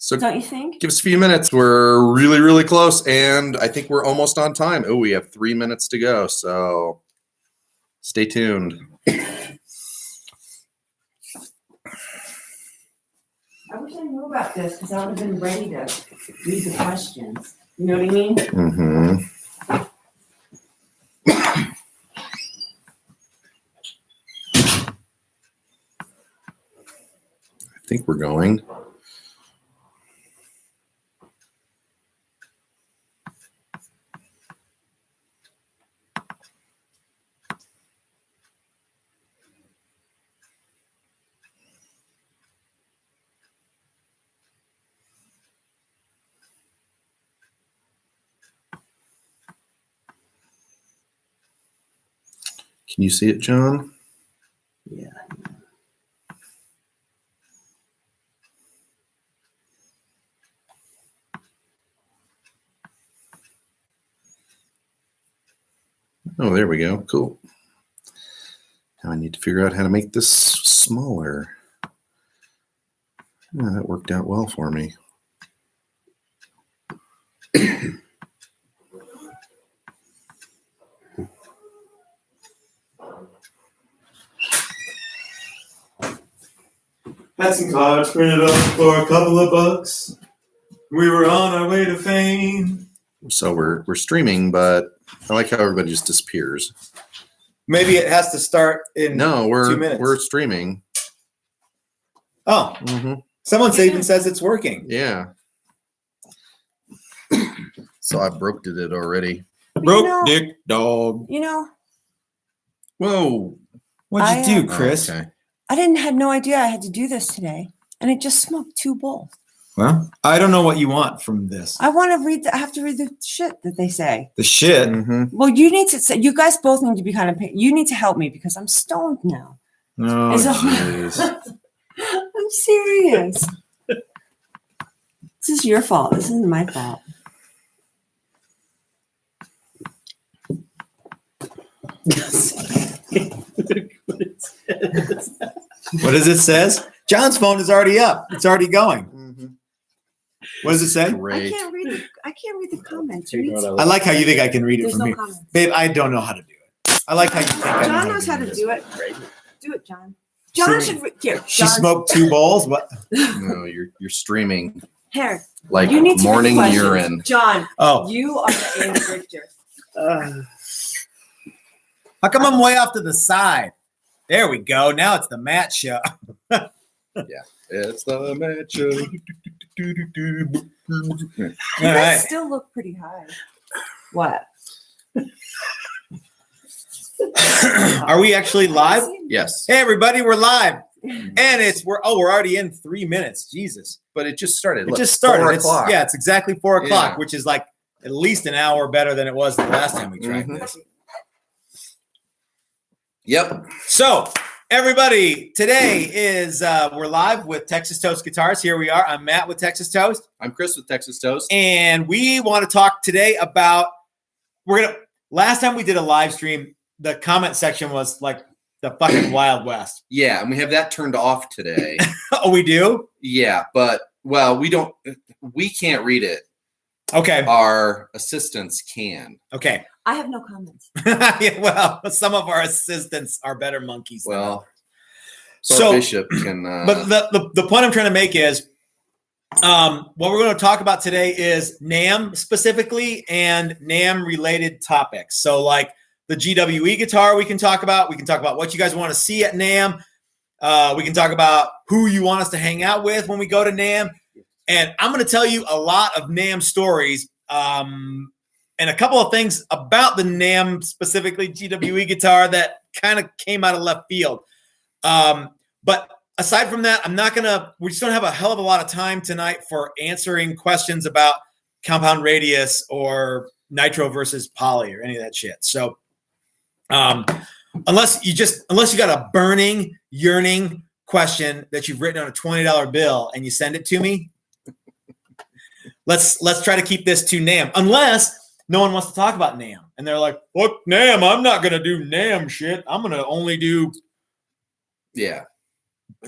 So don't you think? Give us a few minutes. We're really, really close, and I think we're almost on time. Oh, we have 3 minutes to go, so stay tuned. I wish I knew about this because I would have been ready to read the questions. You know what I mean? Mm-hmm. I think we're going. Can you see it, John? Yeah. Oh, there we go. Cool. Now I need to figure out how to make this smaller. Oh, that worked out well for me. Had some cards printed up for a couple of bucks. We were on our way to fame. So we're streaming, but I like how everybody just disappears. Maybe it has to start in 2 minutes. We're streaming. Oh, someone even says it's working. Yeah. So I broke it already. Broke dick dog. You know. Whoa. What'd you do, Chris? Oh, okay. Had no idea I had to do this today, and I just smoked 2 bowls. Well, I don't know what you want from this. I want to read. I have to read the shit that they say. The shit. Mm-hmm. Well, you need to say. You guys both need to be kind of. You need to help me because I'm stoned now. Oh, jeez. I'm serious. This is your fault. This isn't my fault. What does it says? John's phone is already up. It's already going. Mm-hmm. What does it say? Great. I can't read the comments. I like how you think I can read it There's from no here. comments. Babe, I don't know how to do it. I like how you think I know John knows how to this. do it. Do it, John. John should here. She John. smoked 2 bowls? What? No, you're streaming Here. like You need to morning read questions. urine. John, Oh. you are the Andy Richter. How come I'm way off to the side? There we go. Now it's the Matt show. It's the match. You All guys right. still look pretty high. What? Are we actually live? Yes, Hey everybody, we're live. And we're already in 3 minutes. Jesus. but it just started. It just started. 4 It's o'clock. it's exactly 4 o'clock, Yeah. which is like at least an hour better than it was the last time we tried Mhm. this. Yep. So, everybody, today is we're live with Texas Toast Guitars. Here we are. I'm Matt with Texas Toast, I'm Chris with Texas Toast. and we want to talk today about last time we did a live stream, the comment section was like the fucking Wild West. Yeah, and we have that turned off today. Oh, we do? Yeah, but we can't read it. Okay. Our assistants can. Okay. I have no comments. Yeah, well, some of our assistants are better monkeys. than Well, others. so Bishop can. But the point I'm trying to make is what we're going to talk about today is NAMM specifically and NAMM related topics. So like the GWE guitar we can talk about. We can talk about what you guys want to see at NAMM. We can talk about who you want us to hang out with when we go to NAMM. And I'm going to tell you a lot of NAMM stories and a couple of things about the NAMM, specifically GWE guitar, that kind of came out of left field. But aside from that, we just don't have a hell of a lot of time tonight for answering questions about compound radius or nitro versus poly or any of that shit. So unless you got a burning, yearning question that you've written on a $20 bill and you send it to me, let's try to keep this to NAMM, unless no one wants to talk about NAMM. And they're like, look, NAMM, I'm not going to do NAMM shit. I'm going to only do yeah.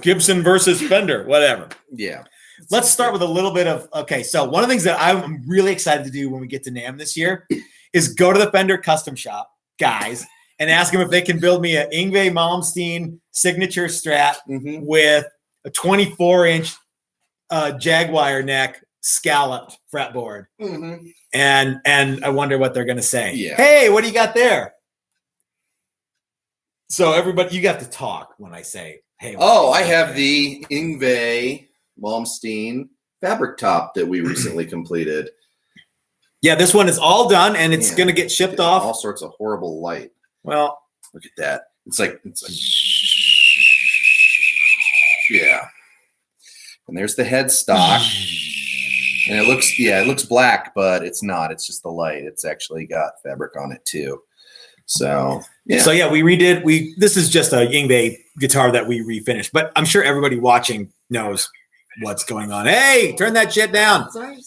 Gibson versus Fender, whatever. Yeah. Let's start with a little bit of, okay, so one of the things that I'm really excited to do when we get to NAMM this year is go to the Fender Custom Shop guys and ask them if they can build me a Yngwie Malmsteen signature Strat with a 24-inch Jaguar neck scalloped fretboard. And I wonder what they're going to say. Yeah. Hey, what do you got there? So everybody, you got to talk when I say, hey. Oh, I have the Yngwie Malmsteen fabric top that we recently completed. Yeah, this one is all done, and it's going to get shipped off. All sorts of horrible light. Well, look at that. It's like yeah. And there's the headstock. And it looks black, but it's not. It's just the light. It's actually got fabric on it too. So yeah. So yeah, this is just a Yngwie guitar that we refinished, but I'm sure everybody watching knows what's going on. Hey, turn that shit down. Sorry.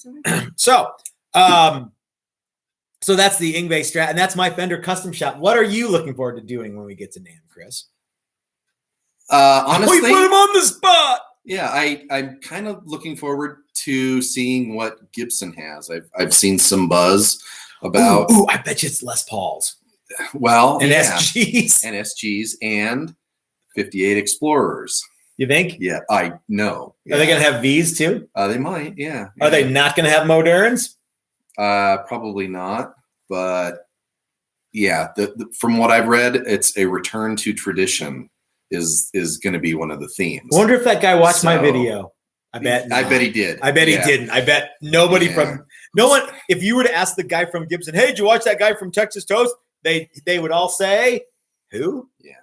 So that's the Yngwie Strat, and that's my Fender Custom Shop. What are you looking forward to doing when we get to NAMM, Chris? Honestly, we put him on the spot. Yeah, I'm kind of looking forward to seeing what Gibson has. I've seen some buzz about. Ooh, I bet you it's Les Pauls. Well, and yeah. SGs. And SGs and 58 Explorers. You think? Yeah, I know. Are they going to have Vs too? They might, yeah. Are they not going to have Moderns? Probably not, but yeah, from what I've read, it's a return to tradition is going to be one of the themes. I wonder if that guy watched my video. I bet he did. I bet he didn't. I bet nobody no one. If you were to ask the guy from Gibson, hey, did you watch that guy from Texas Toast? They would all say, who? Yeah.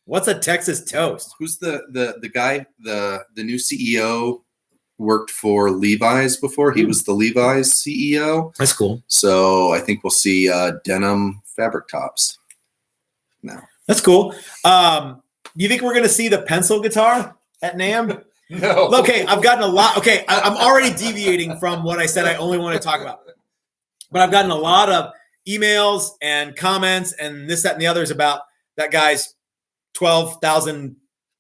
What's a Texas Toast? Who's the guy? The new CEO worked for Levi's before. He was the Levi's CEO. That's cool. So I think we'll see denim fabric tops now. That's cool. Do you think we're going to see the pencil guitar at NAMM? No. Okay, I've gotten a lot. Okay, I'm already deviating from what I said I only want to talk about. But I've gotten a lot of emails and comments and this, that, and the others about that guy's 12,000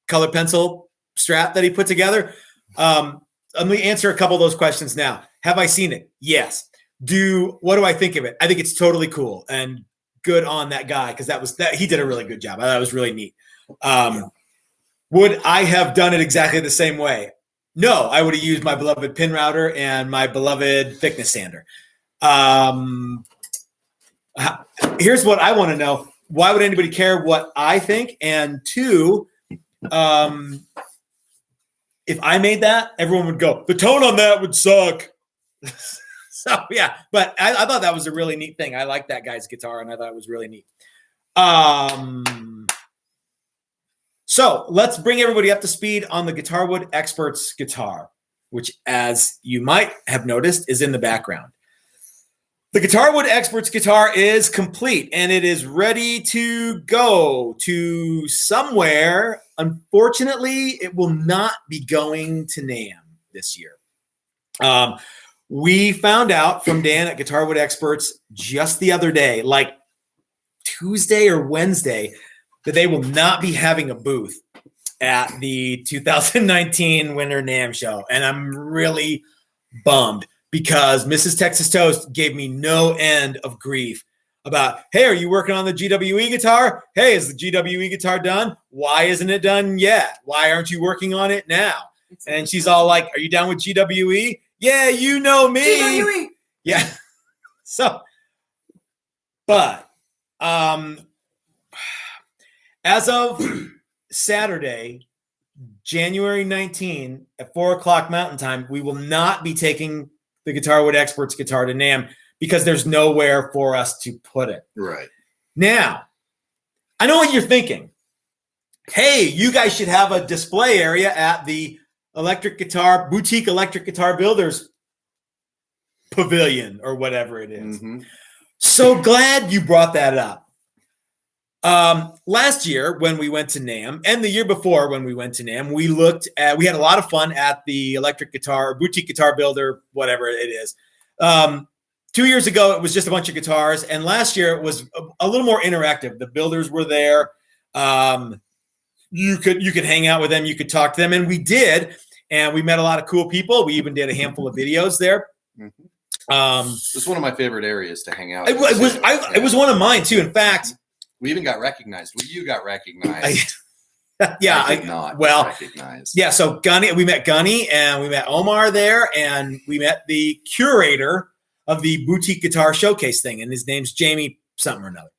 color pencil Strat that he put together. Let me answer a couple of those questions now. Have I seen it? Yes. What do I think of it? I think it's totally cool and good on that guy because he did a really good job. I thought it was really neat. Would I have done it exactly the same way? No, I would have used my beloved pin router and my beloved thickness sander. Here's what I want to know. Why would anybody care what I think? And two, if I made that, everyone would go, the tone on that would suck. So, yeah, but I thought that was a really neat thing. I like that guy's guitar, and I thought it was really neat. So let's bring everybody up to speed on the Guitarwood Experts guitar, which, as you might have noticed, is in the background. The Guitarwood Experts guitar is complete, and it is ready to go to somewhere. Unfortunately, it will not be going to NAMM this year. We found out from Dan at Guitarwood Experts just the other day, like Tuesday or Wednesday, that they will not be having a booth at the 2019 Winter NAMM show. And I'm really bummed because Mrs. Texas Toast gave me no end of grief about, hey, are you working on the GWE guitar? Hey, is the GWE guitar done? Why isn't it done yet? Why aren't you working on it now? And she's all like, are you done with GWE? Yeah, you know me. GWE. Yeah. So, but as of Saturday, January 19 at 4:00 Mountain Time, we will not be taking the Guitarwood Experts guitar to NAMM because there's nowhere for us to put it. Right. Now, I know what you're thinking. Hey, you guys should have a display area at the boutique electric guitar builders pavilion or whatever it is. Mm-hmm. So glad you brought that up. Last year when we went to NAMM and the year before when we went to NAMM, we had a lot of fun at the electric guitar, boutique guitar builder, whatever it is. 2 years ago, it was just a bunch of guitars. And last year it was a little more interactive. The builders were there. You could hang out with them. You could talk to them. And we did. and we met a lot of cool people. We even did a handful of videos there. It's one of my favorite areas to hang out. It was one of mine too. In fact, we even got recognized. You got recognized. Yeah, I did not recognize. Yeah, so we met Gunny and we met Omar there, and we met the curator of the boutique guitar showcase thing, and his name's Jamie something or another.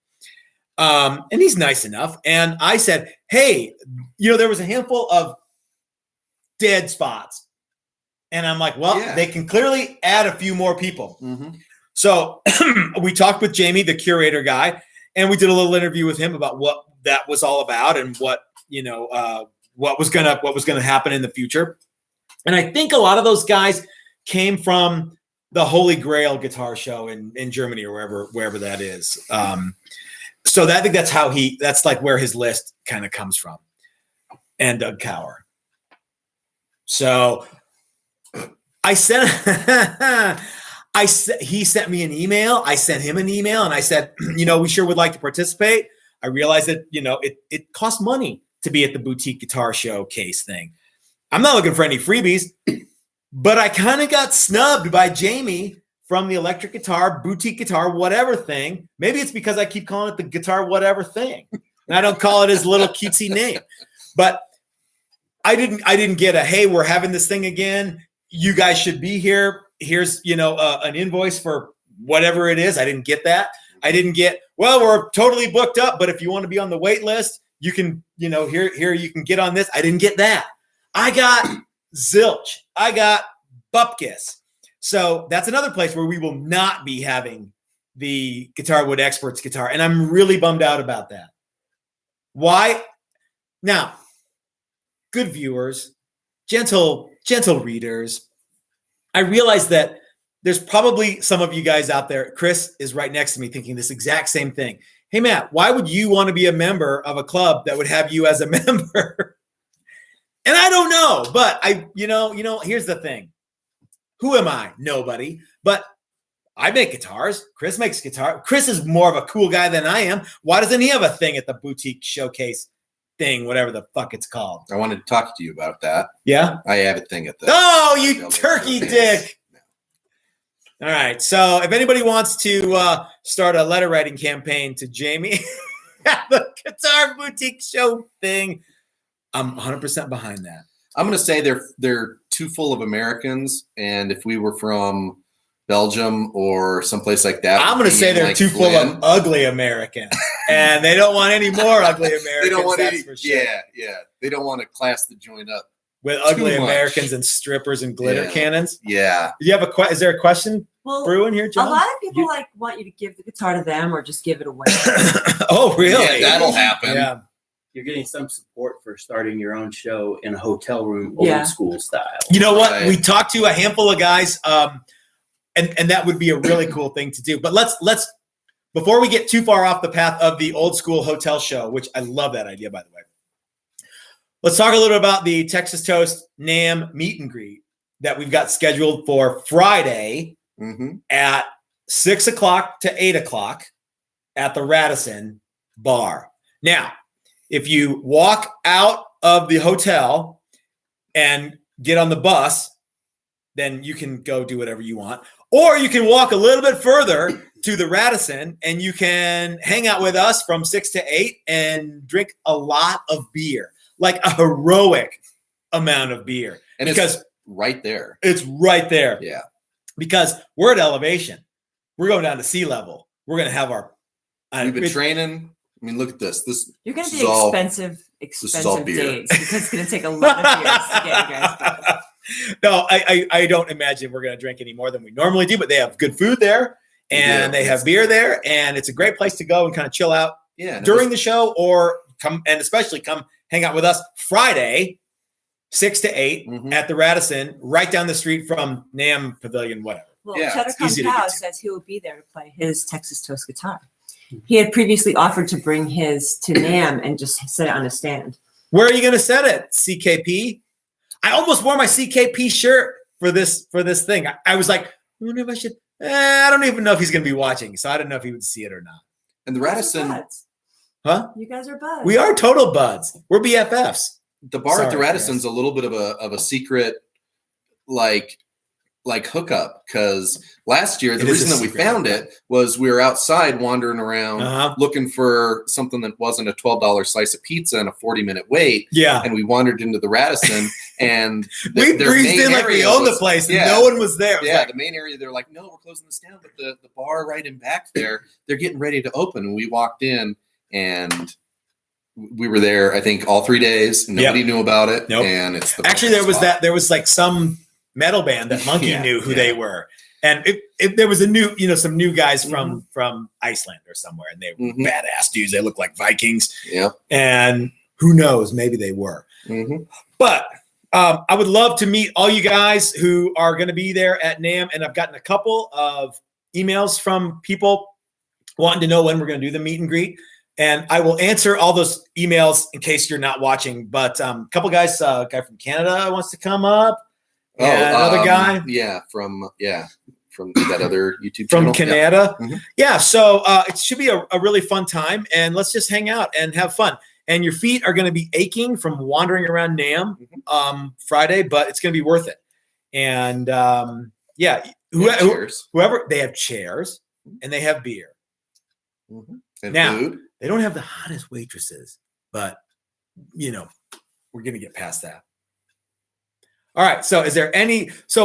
And he's nice enough. And I said, hey, there was a handful of dead spots. And I'm like, well, they can clearly add a few more people. Mm-hmm. So we talked with Jamie, the curator guy, and we did a little interview with him about what that was all about and what was gonna happen in the future. And I think a lot of those guys came from the Holy Grail guitar show in Germany or wherever that is. So I think that's like where his list kind of comes from. And Doug Cower. So he sent me an email. I sent him an email and I said, we sure would like to participate. I realized that, it costs money to be at the boutique guitar showcase thing. I'm not looking for any freebies, but I kind of got snubbed by Jamie from the electric guitar, boutique guitar, whatever thing. Maybe it's because I keep calling it the guitar, whatever thing. And I don't call it his little cutesy name, but I didn't get a, hey, we're having this thing again. You guys should be here. Here's, an invoice for whatever it is. I didn't get that. I didn't get, well, we're totally booked up, but if you want to be on the wait list, you can, here you can get on this. I didn't get that. I got zilch. I got bupkis. So that's another place where we will not be having the Guitar Wood Experts guitar. And I'm really bummed out about that. Why? Now, good viewers, gentle readers, I realize that there's probably some of you guys out there. Chris is right next to me thinking this exact same thing. Hey, Matt, why would you want to be a member of a club that would have you as a member? And I don't know, but here's the thing. Who am I? Nobody. But I make guitars. Chris makes guitar. Chris is more of a cool guy than I am. Why doesn't he have a thing at the boutique showcase thing, whatever the fuck it's called? I wanted to talk to you about that. Yeah? I have a thing at the... Oh, you turkey dick. All right. So if anybody wants to start a letter writing campaign to Jamie at the Guitar Boutique show thing, I'm 100% behind that. I'm going to say they're too full of Americans, and if we were from Belgium or someplace like that, I'm going to say they're like too full of ugly Americans, and they don't want any more ugly Americans. They don't want any. For sure. Yeah. They don't want to class the joint up with ugly Americans and strippers and glitter cannons. Yeah. Do you have is there a question brewing here, John? A lot of people want you to give the guitar to them or just give it away. Oh, really? Yeah, that'll happen. Yeah. You're getting some support for starting your own show in a hotel room, old school style. You know what? Right. We talked to a handful of guys, and that would be a really cool thing to do. But let's before we get too far off the path of the old school hotel show, which I love that idea, by the way. Let's talk a little about the Texas Toast NAMM meet and greet that we've got scheduled for Friday at 6 o'clock to 8 o'clock at the Radisson Bar. Now, if you walk out of the hotel and get on the bus, then you can go do whatever you want. Or you can walk a little bit further to the Radisson and you can hang out with us from 6 to 8 and drink a lot of beer, like a heroic amount of beer. And because it's right there. It's right there. Yeah. Because we're at elevation. We're going down to sea level. We're going to have our... We've been training... I mean, look at this. You're going to be expensive days because it's going to take a lot of years to get you guys going. No, I don't imagine we're going to drink any more than we normally do, but they have good food there and they have beer there, and it's a great place to go and kind of chill out during the show, or especially come hang out with us Friday, 6 to 8 at the Radisson, right down the street from NAMM Pavilion, whatever. Well, Cheddar Cow says he will be there to play his Texas Toast guitar. He had previously offered to bring his to NAMM and just set it on a stand. Where are you going to set it? CKP? I almost wore my CKP shirt for this thing. I was like, I wonder if I should. I don't even know if he's going to be watching, so I don't know if he would see it or not. And the Radisson, You guys are buds. We are total buds. We're BFFs. the bar at the Sorry, Radisson's guys. a little bit of a secret, like hookup, because last year the It is a reason that we secret found hookup. it was we were outside wandering around Uh-huh. looking for something that wasn't a $12 slice of pizza and a 40-minute wait. Yeah. And we wandered into the Radisson, and We their breezed main in like we area owned the was- place and yeah. no one was there. It was Yeah, like, the main area, they're like, no, we're closing this down. But the bar right in back there, they're getting ready to open. And we walked in, and we were there, I think, all 3 days. Nobody knew about it. Nope. And it's the actually, there was like some metal band that Monkey Yeah, knew who yeah. they were. And there was a new, some new guys from Iceland or somewhere, and they were Mhm. badass dudes. They looked like Vikings. Yep. And who knows, maybe they were. Mm-hmm. But I would love to meet all you guys who are going to be there at NAMM. And I've gotten a couple of emails from people wanting to know when we're going to do the meet and greet. And I will answer all those emails in case you're not watching. But a couple guys, a guy from Canada wants to come up. And another guy. Yeah, from that other YouTube From channel. Canada. Yeah. Mhm. Yeah, so it should be a really fun time. And let's just hang out and have fun. And your feet are going to be aching from wandering around NAMM Friday, but it's going to be worth it. And Cheers. whoever, they have chairs and they have beer. Mm-hmm. And Now, food. they don't have the hottest waitresses, but we're going to get past that. All right. So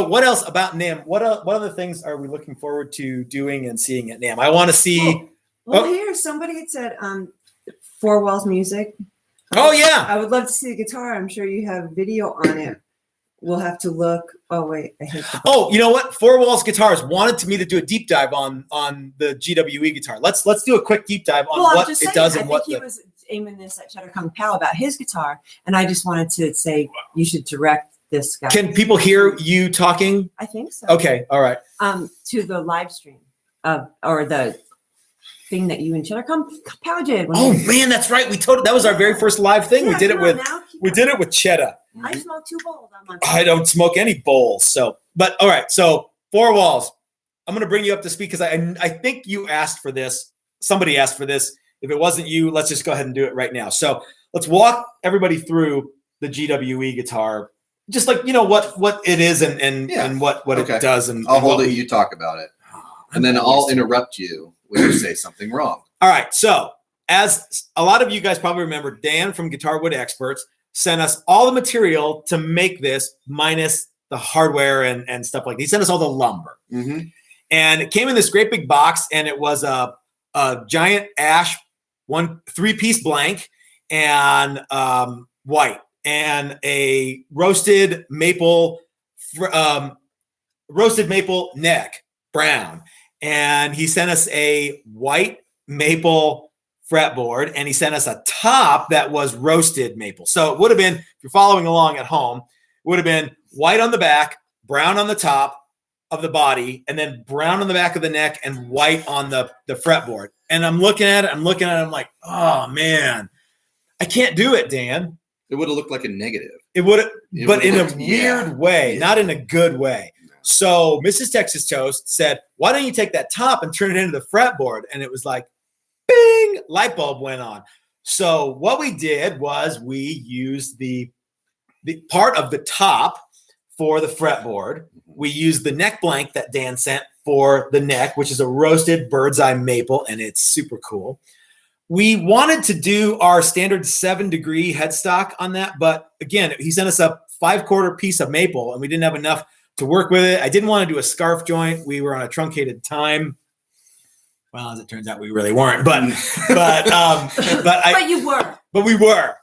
what else about NAMM? What other things are we looking forward to doing and seeing at NAMM? I want to see. Well, here somebody had said Four Walls Music. Oh, yeah. I would love to see the guitar. I'm sure you have video on it. We'll have to look. Oh wait, I hit the Oh, you know what? Four Walls Guitars wanted me to do a deep dive on the GWE guitar. Let's do a quick deep dive on what it does and what he was aiming this at Cheddar Kung Pal about his guitar, and I just wanted to say you should direct this guy. Can people hear you talking? I think so. Okay, all right. To the live stream or the thing that you and Cheddar Kung Pal did. Oh man, that's right. That was our very first live thing. We did it with Cheddar. I smoke 2 bowls on my. I don't smoke any bowls. So, but all right. So Four Walls. I'm going to bring you up to speed because I think you asked for this. Somebody asked for this. If it wasn't you, let's just go ahead and do it right now. So let's walk everybody through the GWE guitar, just like what it is and what it does. And I'll hold it. You talk about it, and then I'll interrupt you when you say something wrong. All right. So as a lot of you guys probably remember, Dan from Guitar Wood Experts sent us all the material to make this, minus the hardware and stuff like that. He sent us all the lumber. Mm-hmm. And it came in this great big box, and it was a giant ash 3-piece blank and white, and a roasted maple neck brown. And he sent us a white maple fretboard, and he sent us a top that was roasted maple. So it would have been, if you're following along at home, it would have been white on the back, brown on the top of the body, and then brown on the back of the neck and white on the fretboard. And I'm looking at it, I'm like, oh man, I can't do it, Dan. It would have looked like a negative. It would have, but in a looked, weird way, not in a good way. So Mrs. Texas Toast said, why don't you take that top and turn it into the fretboard? And it was like, bing, light bulb went on. So what we did was we used the part of the top for the fretboard. We used the neck blank that Dan sent for the neck, which is a roasted bird's eye maple, and it's super cool. We wanted to do our standard 7-degree headstock on that, but again, he sent us a 5/4 piece of maple, and we didn't have enough to work with it. I didn't want to do a scarf joint. We were on a truncated time. Well, as it turns out, we really weren't, but You were. But we were.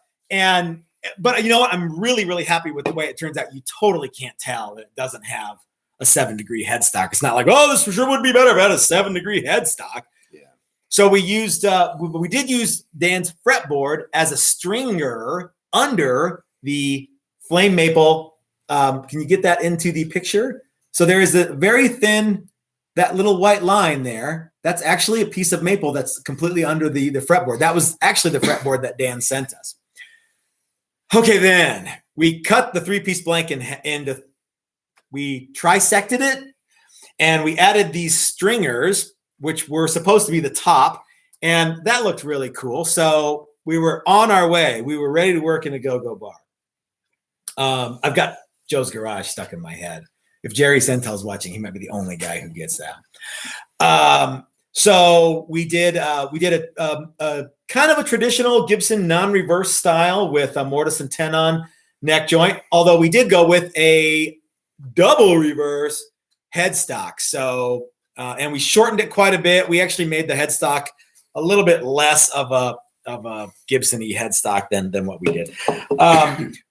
But you know what? I'm really, really happy with the way it turns out. You totally can't tell that it doesn't have a 7-degree headstock. It's not like, oh, this for sure would be better if it had a 7-degree headstock. Yeah. So we did use Dan's fretboard as a stringer under the flame maple. Can you get that into the picture? So there is a very thin, that little white line there. That's actually a piece of maple that's completely under the fretboard. That was actually the fretboard that Dan sent us. Okay, then we cut the 3-piece blank into, we trisected it, and we added these stringers, which were supposed to be the top, and that looked really cool. So we were on our way. We were ready to work in a go-go bar. I've got Joe's Garage stuck in my head. If Jerry Sentel's watching, he might be the only guy who gets that. So we did a kind of a traditional Gibson non-reverse style with a mortise and tenon neck joint, although we did go with a double reverse headstock. So, and we shortened it quite a bit. We actually made the headstock a little bit less of a Gibson-y headstock than what we did.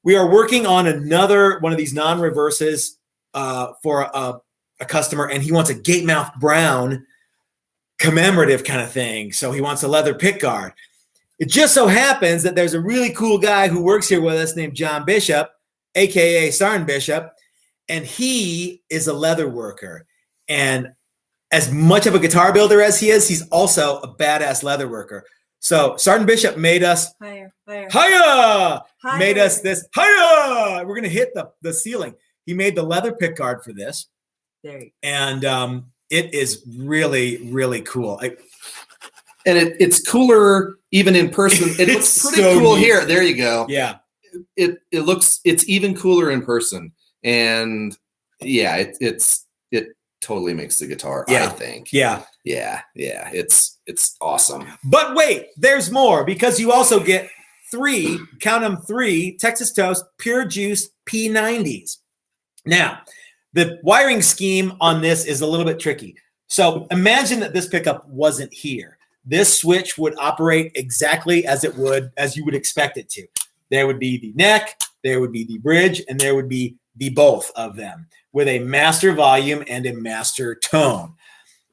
We are working on another one of these non-reverses for a customer, and he wants a gate mouth brown commemorative kind of thing. So he wants a leather pick guard. It just so happens that there's a really cool guy who works here with us named John Bishop, aka Sergeant Bishop, and he is a leather worker. And as much of a guitar builder as he is, he's also a badass leather worker. So Sergeant Bishop made us Higher. made us this higher. We're gonna hit the ceiling. He made the leather pick guard for this, There you go. and it is really, really cool. And it's cooler even in person. It looks It's pretty so cool neat. here. There you go. Yeah, It's even cooler in person. And yeah, it totally makes the guitar, Yeah. I think. yeah. Yeah. It's awesome. But wait, there's more, because you also get 3, count them 3 Texas Toast Pure Juice P90s. Now, the wiring scheme on this is a little bit tricky. So imagine that this pickup wasn't here. This switch would operate exactly as you would expect it to. There would be the neck, there would be the bridge, and there would be the both of them with a master volume and a master tone.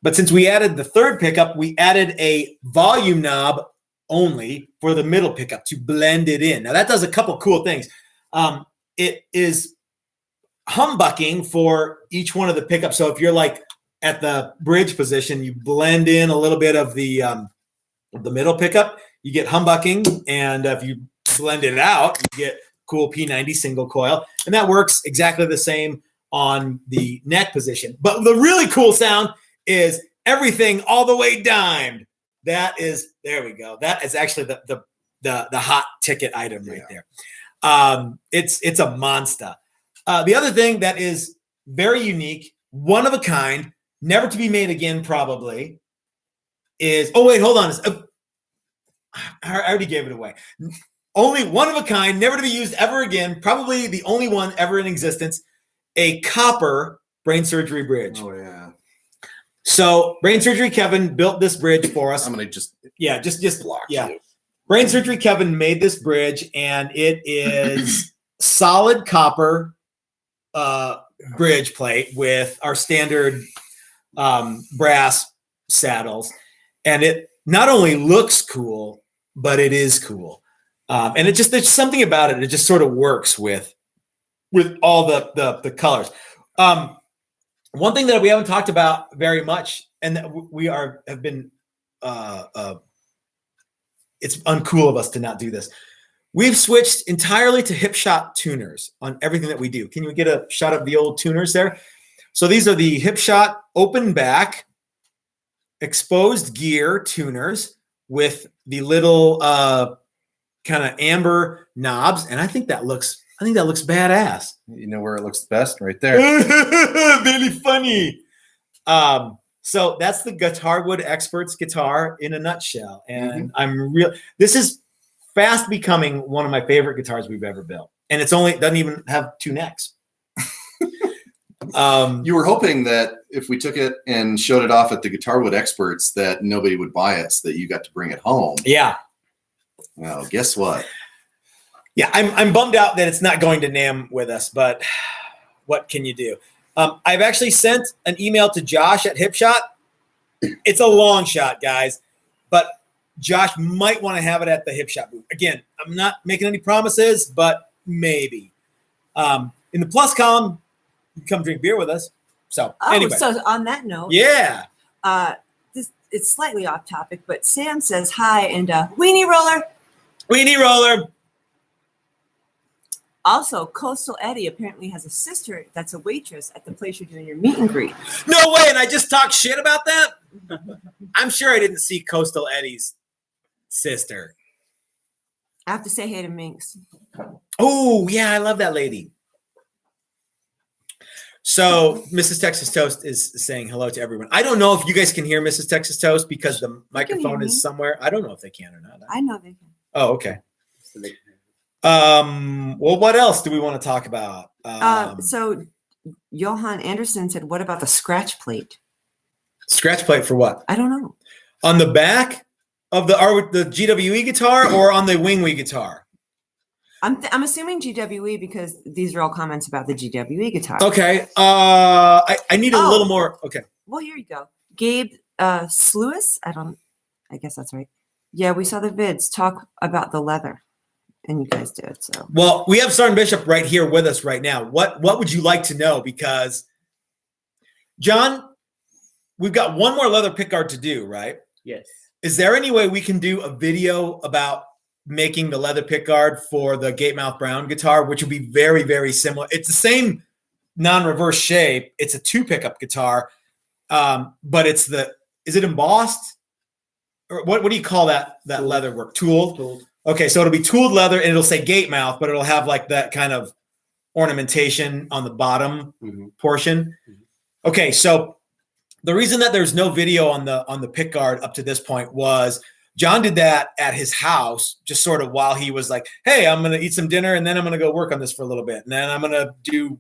But since we added the third pickup, we added a volume knob only for the middle pickup to blend it in. Now that does a couple cool things. It is humbucking for each one of the pickups. So if you're like at the bridge position, you blend in a little bit of the middle pickup, you get humbucking. And if you blend it out, you get cool P90 single coil. And that works exactly the same on the neck position. But the really cool sound is everything all the way dimed. That is, there we go. That is actually the hot ticket item right there. It's a monster. The other thing that is very unique, one of a kind, never to be made again probably, is, oh wait, hold on. I already gave it away. Only one of a kind, never to be used ever again, probably the only one ever in existence, a copper brain surgery bridge. Oh yeah. So Brain Surgery Kevin built this bridge for us. I'm gonna just block. you. Brain Surgery Kevin made this bridge, and it is solid copper bridge plate with our standard brass saddles, and it not only looks cool, but it is cool. And there's something about it. It just sort of works with all the colors. One thing that we haven't talked about very much, and that have been, it's uncool of us to not do this. We've switched entirely to hip shot tuners on everything that we do. Can you get a shot of the old tuners there? So these are the hip shot open back exposed gear tuners with the little kind of amber knobs, and I think that looks badass. You know where it looks best? Right there. Really funny. So that's the Guitarwood Experts guitar in a nutshell. And this is fast becoming one of my favorite guitars we've ever built. And doesn't even have 2 necks. You were hoping that if we took it and showed it off at the Guitarwood Experts that nobody would buy it, so that you got to bring it home. Yeah. Well, guess what? Yeah, I'm bummed out that it's not going to NAMM with us, but what can you do? I've actually sent an email to Josh at Hipshot. It's a long shot, guys, but Josh might want to have it at the Hipshot booth. Again, I'm not making any promises, but maybe. In the plus column, you can come drink beer with us. So anyway. So on that note, Yeah. It's slightly off topic, but Sam says hi and weenie roller. Weenie roller. Also, Coastal Eddie apparently has a sister that's a waitress at the place you're doing your meet and greet. No way. And I just talked shit about that? I'm sure I didn't see Coastal Eddie's sister. I have to say hey to Minx. Oh, yeah, I love that lady. So Mrs. Texas Toast is saying hello to everyone. I don't know if you guys can hear Mrs. Texas Toast because the microphone me. is somewhere. I don't know if they can or not. I know they can. Oh, okay. Well, what else do we want to talk about? So Johan Anderson said, what about the scratch plate? Scratch plate for what? I don't know. On the back of the GWE guitar or on the Wingwee guitar? I'm assuming GWE because these are all comments about the GWE guitar. Okay. I need a little more. Okay. Well, here you go. Gabe Sluis. I guess that's right. Yeah, we saw the vids talk about the leather, and you guys did. So well, we have Sergeant Bishop right here with us right now. What would you like to know? Because John, we've got one more leather pickguard to do, right? Yes. Is there any way we can do a video about making the leather pickguard for the Gatemouth Brown guitar, which will be very, very similar? It's the same non-reverse shape. It's a 2-pickup guitar, but is it embossed? Or what do you call that leather work? Tooled? Okay, so it'll be tooled leather and it'll say Gatemouth, but it'll have like that kind of ornamentation on the bottom portion. Okay, so the reason that there's no video on the pickguard up to this point was John did that at his house, just sort of while he was like, hey, I'm going to eat some dinner and then I'm going to go work on this for a little bit. And then I'm going to do,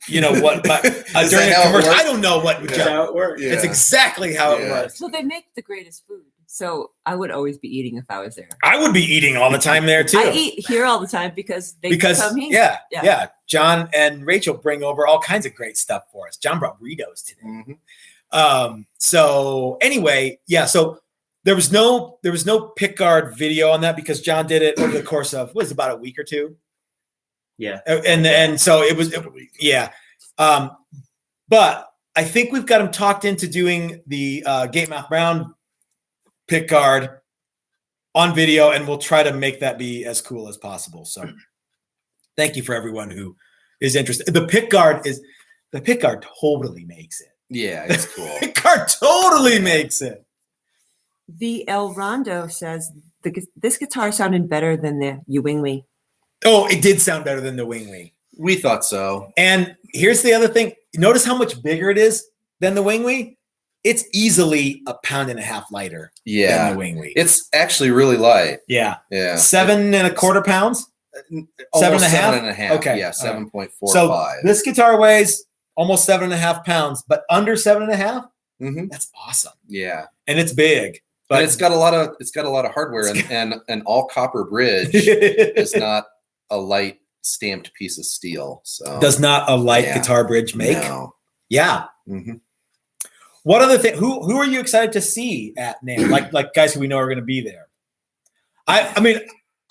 what, during a commercial. I don't know what how it works. It's exactly how it works. Well, they make the greatest food. So I would always be eating if I was there. I would be eating all the time there too. I eat here all the time because come here. Yeah. John and Rachel bring over all kinds of great stuff for us. John brought burritos today. So anyway, so there was no pickguard video on that because John did it over the course of about a week or two. Yeah. And so it was but I think we've got him talked into doing the Gatemouth Brown pickguard on video, and we'll try to make that be as cool as possible. So thank you for everyone who is interested. The pickguard totally makes it. Yeah, it's cool. Pickguard totally makes it. The El Rondo says this guitar sounded better than the Wingwee. Oh, it did sound better than the Wingwee. We thought so. And here's the other thing. Notice how much bigger it is than the Wingwee? It's easily 1.5 pounds lighter than the Wingwee. It's actually really light. Yeah. 7.25 pounds? Almost 7.5? 7.5. Okay. Yeah, 7.45. So this guitar weighs almost 7.5 pounds, but under 7.5? That's awesome. Yeah. And it's big. But it's got a lot of hardware and an all copper bridge is not a light stamped piece of steel. So does not a light guitar bridge make? No. Yeah. What other thing? Who are you excited to see at NAMM? like guys who we know are going to be there. I mean,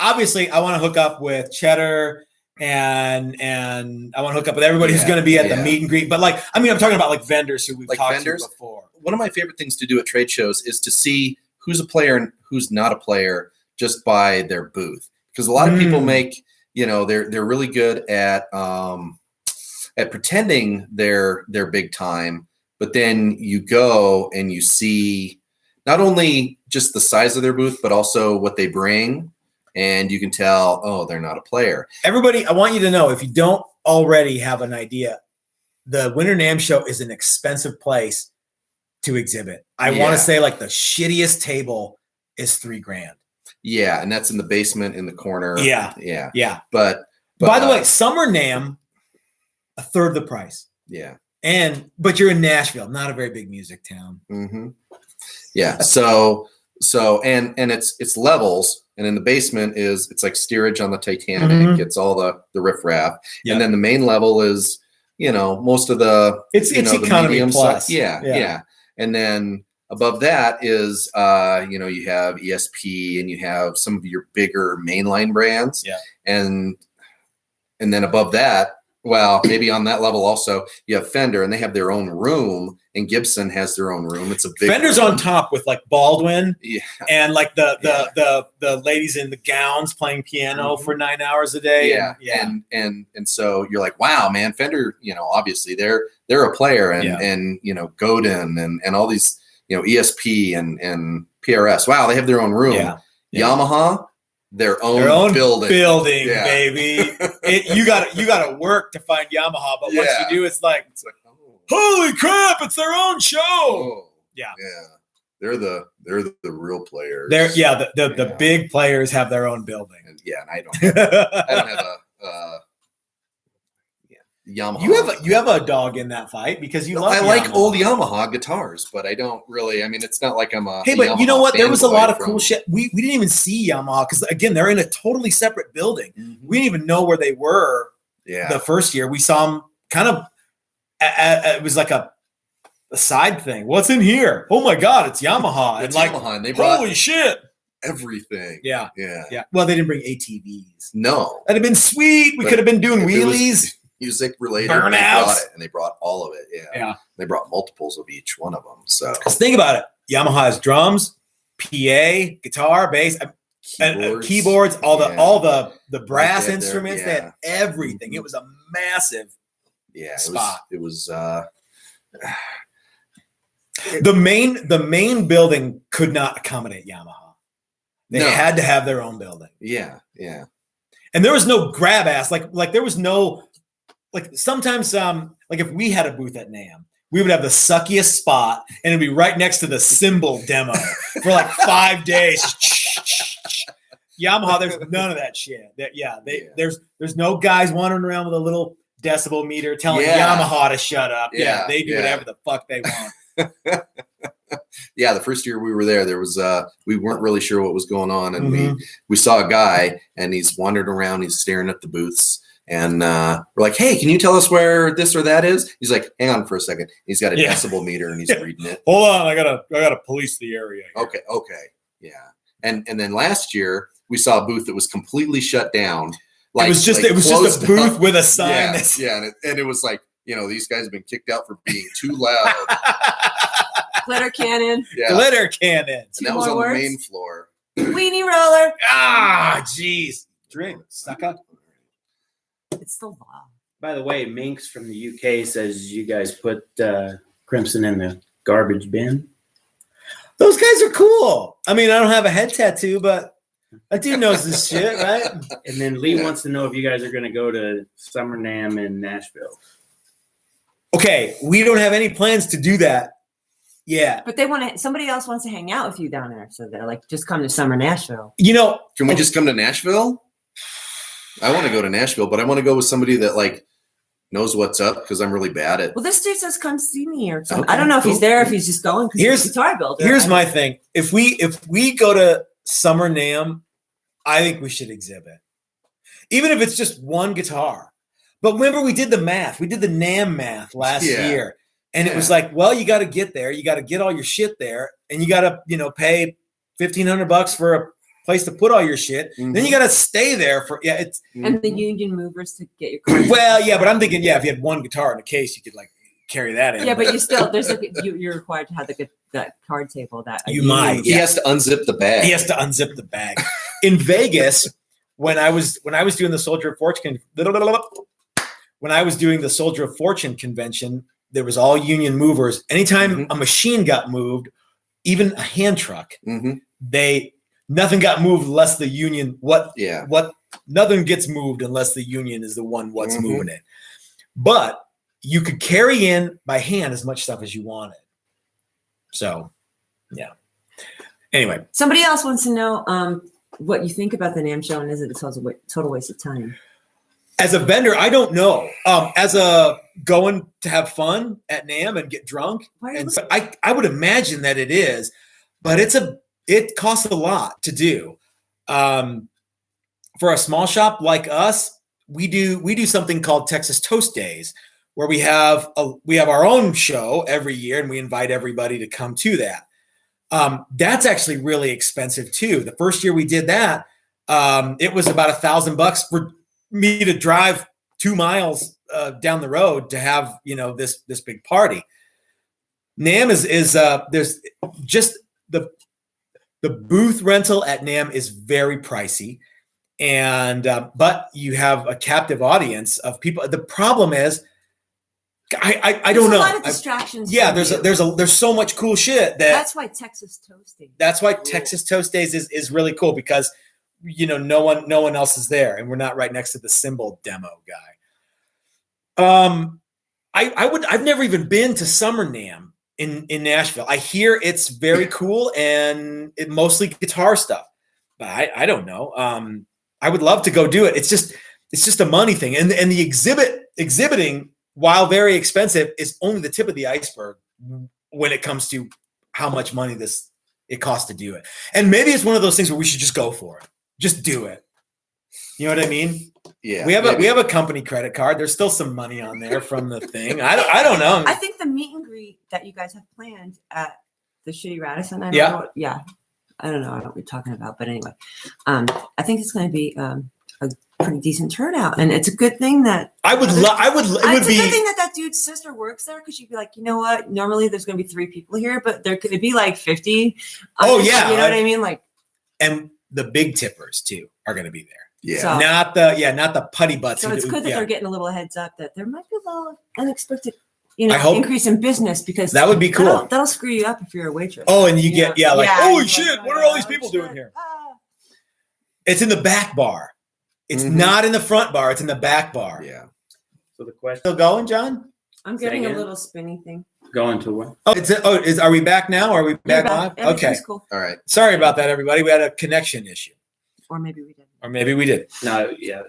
obviously, I want to hook up with Cheddar and I want to hook up with everybody who's going to be at the meet and greet. But I'm talking about vendors who we've talked to before. One of my favorite things to do at trade shows is to see who's a player and who's not a player just by their booth, because a lot of people make they're really good at pretending they're big time. But then you go and you see not only just the size of their booth, but also what they bring. And you can tell, oh, they're not a player. Everybody, I want you to know, if you don't already have an idea, the Winter NAMM show is an expensive place to exhibit. I want to say the shittiest table is $3,000. Yeah. And that's in the basement in the corner. Yeah. But by the way, Summer NAMM, a third the price. Yeah. But you're in Nashville, not a very big music town. Yeah. So and it's levels, and in the basement it's like steerage on the Titanic. It's all the riffraff, and then the main level is most of the it's economy plus. Stuff. Yeah. And then above that is you have ESP and you have some of your bigger mainline brands. Yeah. And then above that, well, maybe on that level also, you have Fender, and they have their own room, and Gibson has their own room. It's a big Fender's room. on top with Baldwin, and the ladies in the gowns playing piano for 9 hours a day. And so you're like, wow, man, Fender. Obviously they're a player, and Godin and all these ESP and PRS. Wow, they have their own room. Yeah. Yamaha, their own building. Yeah. baby. You got to work to find Yamaha, but once Yeah. you do, it's like, oh, holy crap! It's their own show. oh, Yeah. They're the real players. The big players have their own building. And, and I don't have a Yamaha. You have a dog in that fight because you love. I Yamaha. like old Yamaha guitars, but I don't really. I mean, it's not like I'm a. Hey, but Yamaha you know what? There was a lot of fanboy cool shit. We didn't even see Yamaha because again, they're in a totally separate building. We didn't even know where they were. Yeah. The first year we saw them kind of. It was like a side thing. What's in here? Oh my God, it's Yamaha! It's and Yamaha, and they brought holy shit, everything. Yeah. Yeah. Well, they didn't bring ATVs. No, That'd have been sweet. We But could have been doing if it was wheelies. music related. Burnouts. And they brought all of it. Yeah. They brought multiples of each one of them. So Because think about it. Yamaha has drums, PA, guitar, bass, keyboards, all the brass Like instruments. They had everything. It was a massive spot. It was The main building could not accommodate Yamaha. They had to have their own building. Yeah. And there was no grab ass. Like there was no sometimes like if we had a booth at NAMM, we would have the suckiest spot and it'd be right next to the cymbal demo for like 5 days. Yamaha, there's none of that shit. There's no guys wandering around with a little decibel meter telling Yamaha to shut up. They do whatever the fuck they want. Yeah, the first year we were there was we weren't really sure what was going on, and we saw a guy and he's wandering around, he's staring at the booths, and we're like, hey, can you tell us where this or that is? He's like, hang on for a second. He's got a decibel meter and he's reading it. Hold on, I gotta police the area here. Okay. Yeah. And then last year we saw a booth that was completely shut down. Like it was just a booth up with a sign. And it was like, these guys have been kicked out for being too loud. Glitter cannon. Yeah. Glitter cannon. And that was on the main floor. Weenie roller. Ah, jeez. Drink, sucker. It's the law. By the way, Minx from the UK says you guys put Crimson in the garbage bin. Those guys are cool. I mean, I don't have a head tattoo, but that dude knows this shit, right? And then Lee wants to know if you guys are going to go to Summer NAMM in Nashville. Okay, we don't have any plans to do that. Yeah. But somebody else wants to hang out with you down there. So they're like, just come to Summer Nashville. Can we just come to Nashville? I want to go to Nashville, but I want to go with somebody that like knows what's up because I'm really bad at. Well, this dude says come see me or something. Okay, I don't know if he's there, if he's just going because he's a guitar builder. Here's my thing. If we go to Summer NAMM, I think we should exhibit. Even if it's just one guitar. But remember we did the math. We did the NAMM math last year. And it was like, well, you got to get there. You got to get all your shit there. And you got to, pay $1,500 for a place to put all your shit. Then you got to stay there for, it's. And the union movers to get your car. Well, yeah, but I'm thinking, if you had one guitar in a case, you could like carry that in. Yeah, but you still, you're required to have that card table that. You might. He has to unzip the bag. He has to unzip the bag. In Vegas, when I was doing the Soldier of Fortune, convention, there was all union movers. Anytime a machine got moved, even a hand truck, nothing got moved unless the union nothing gets moved unless the union is the one moving it. But you could carry in by hand as much stuff as you wanted. So, yeah. Anyway, somebody else wants to know what you think about the NAMM show, and is it a total waste of time? As a vendor, I don't know. As a going to have fun at NAMM and get drunk, and so I would imagine that it is, but it costs a lot to do. For a small shop like us, we do something called Texas Toast Days, where we have our own show every year, and we invite everybody to come to that. That's actually really expensive too. The first year we did that, it was about $1,000 for me to drive 2 miles down the road to have this big party. NAMM is there's just the booth rental at NAMM is very pricey, and but you have a captive audience of people. The problem is, I don't know. There's a lot of distractions. There's so much cool shit that's why Texas Toast Days. That's why Texas Toast Days is really cool, because no one else is there, and we're not right next to the cymbal demo guy. I've never even been to Summer NAMM in Nashville. I hear it's very cool and it mostly guitar stuff, but I don't know. I would love to go do it. It's just a money thing, and the exhibiting, while very expensive, is only the tip of the iceberg when it comes to how much money it costs to do it. And maybe it's one of those things where we should just go for it, just do it. You know what I mean? Yeah. We have a company credit card. There's still some money on there from the thing. I don't know. I think the meet and greet that you guys have planned at the Shitty Radisson. I don't know what we're talking about, but anyway, I think it's going to be a pretty decent turnout, and it's a good thing that It would it's be a good thing that dude's sister works there, because you'd be like, you know what? Normally there's going to be 3 people here, but there could be like 50. Oh yeah, you know what I mean? Like, and the big tippers too are going to be there. Yeah. So- Not the putty butts. so who it's do- good that yeah. they're getting a little heads up that there might be a little unexpected, I hope- increase in business, because That would be cool. That'll screw you up if you're a waitress. Oh, and you get you're holy like, shit! oh, What are all these oh, people shit. doing here? Ah. It's in the back bar. It's Mhm. not in the front bar. It's in the back bar. Yeah. So the question Still going, John? I'm getting a again? little spinny thing. going to what? Are we back now? Are we back You're live? Okay. Everything's cool. All right. Sorry about that, everybody. We had a connection issue, Or maybe we didn't. or maybe we did. No, yeah.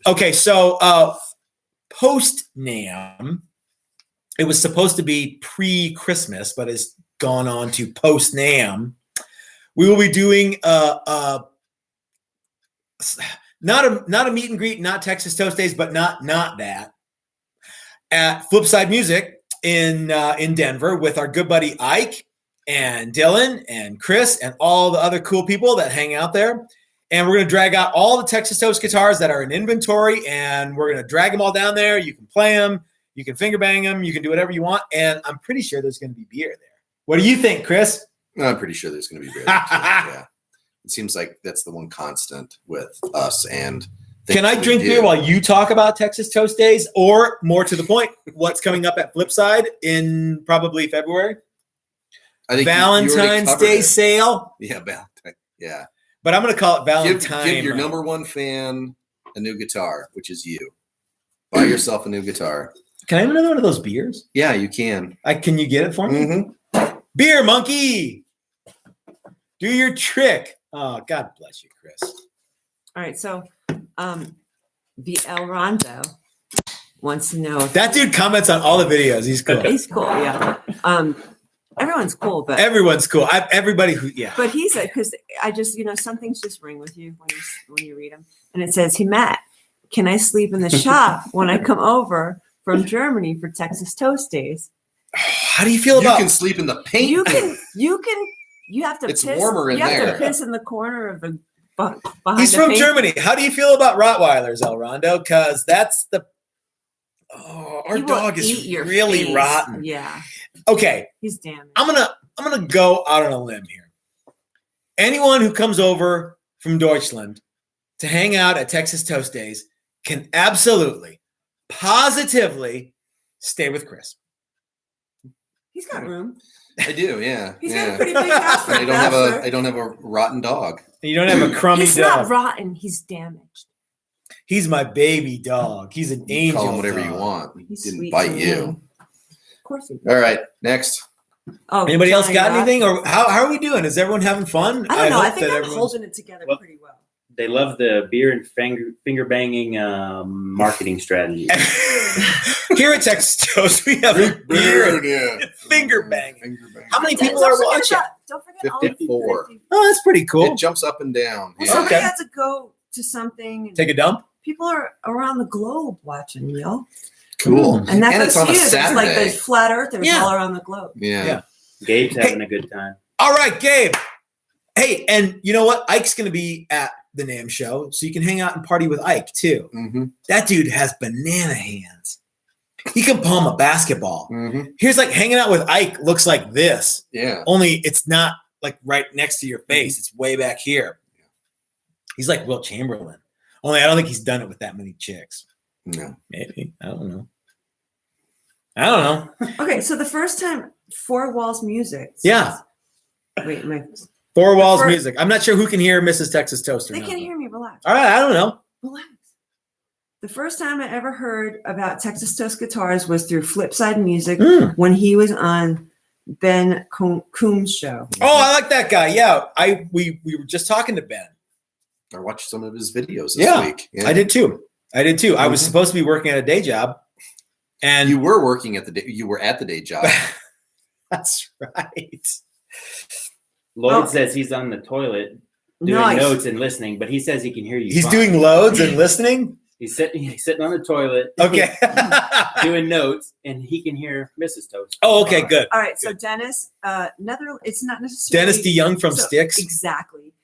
Okay, so post NAMM, it was supposed to be pre-Christmas, but it's gone on to post NAMM. We will be doing not a meet and greet, not Texas Toast Days, but not that, at Flipside Music in Denver with our good buddy Ike and Dylan and Chris and all the other cool people that hang out there. And we're going to drag out all the Texas Toast guitars that are in inventory, and we're going to drag them all down there. You can play them, you can finger bang them, you can do whatever you want. And I'm pretty sure there's going to be beer there. What do you think, Chris? I'm pretty sure there's going to be beer. Yeah. It seems like that's the one constant with us. And Can I things we drink do. beer while you talk about Texas Toast Days? Or more to the point, what's coming up at Flipside in probably February? I think you already Valentine's covered Day it. sale. Yeah, Valentine. Yeah. But I'm going to call it Valentine. Give your number one fan a new guitar, which is you. Buy yourself a new guitar. Can I have another one of those beers? Yeah, you can. Can you get it for me? Mm-hmm. Beer monkey. Do your trick. Oh, God bless you, Chris. All right. So, the El Rondo wants to know if That dude comments on all the videos. He's cool. he's cool. Yeah. Everyone's cool, but Everyone's cool. Everybody who, yeah. but he's because I just some things just ring with you when you read them, and it says, "Hey Matt, can I sleep in the shop when I come over from Germany for Texas Toast Days?" How do you feel You about can sleep in the paint. You booth. can. You have to. It's piss. warmer in you have there. to piss in the corner of the behind. He's the from paint. Germany. How do you feel about Rottweilers, El Rondo? Because that's our He will dog is eat your really face. rotten. Yeah, Okay, he's damaged. I'm gonna go out on a limb here. Anyone who comes over from Deutschland to hang out at Texas Toast Days can absolutely, positively stay with Chris. He's got room. I do, yeah. He's yeah. got a pretty big house for I a don't have bachelor. I don't have a rotten dog. You don't have a crummy He's dog. not rotten. He's damaged. He's my baby dog. He's an You angel. call him whatever you dog. want. He He's didn't sweet bite to you. me. Of course he. All right, next. Oh, Anybody else Johnny got Rock. anything, or how are we doing? Is everyone having fun? I don't know. I hope think that I'm everyone- holding it together Well- pretty well. They love the beer and finger banging marketing strategy. Here at Texas Toast, we have a beer and finger banging. Finger banging. How many Don't people are forget watching? don't forget all the 54. 50. Oh, that's pretty cool. It jumps up and down. Well, Yeah. somebody Okay. had to go to something. And Take a dump. people are around the globe watching, Cool. And that's And it's on a huge. It's like Saturday. the flat earthers Yeah. all around the globe. Yeah. Yeah. Gabe's having a good time. All right, Gabe. Hey, and you know what? Ike's going to be at the NAMM show, so you can hang out and party with Ike too. Mm-hmm. That dude has banana hands. He can palm a basketball. Mm-hmm. Here's like hanging out with Ike looks like this, Yeah. only it's not like right next to your face. It's way back here. He's like Wilt Chamberlain. Only I don't think he's done it with that many chicks. No. Maybe. I don't know. I don't know. Okay, so the first time Four Walls Music. Yeah. Wait, my Four Walls first- music. I'm not sure who can hear Mrs. Texas Toast or They not. can hear me. Relax. All right, I don't know. Relax. The first time I ever heard about Texas Toast guitars was through Flipside Music when he was on Ben Coombs' show. Oh, I like that guy. Yeah, we were just talking to Ben. I watched some of his videos this week. Yeah. I did too. I was supposed to be working at a day job, and You were working at the day. You were at the day job. that's right. Lloyd says he's on the toilet doing Nice. notes and listening, but he says he can hear you. He's fine. doing loads and listening. He's sitting on the toilet. Okay. Doing notes, and he can hear Mrs. Toast. Oh, okay, good. All right. So Dennis, it's not necessarily Dennis DeYoung from so- Styx. Exactly.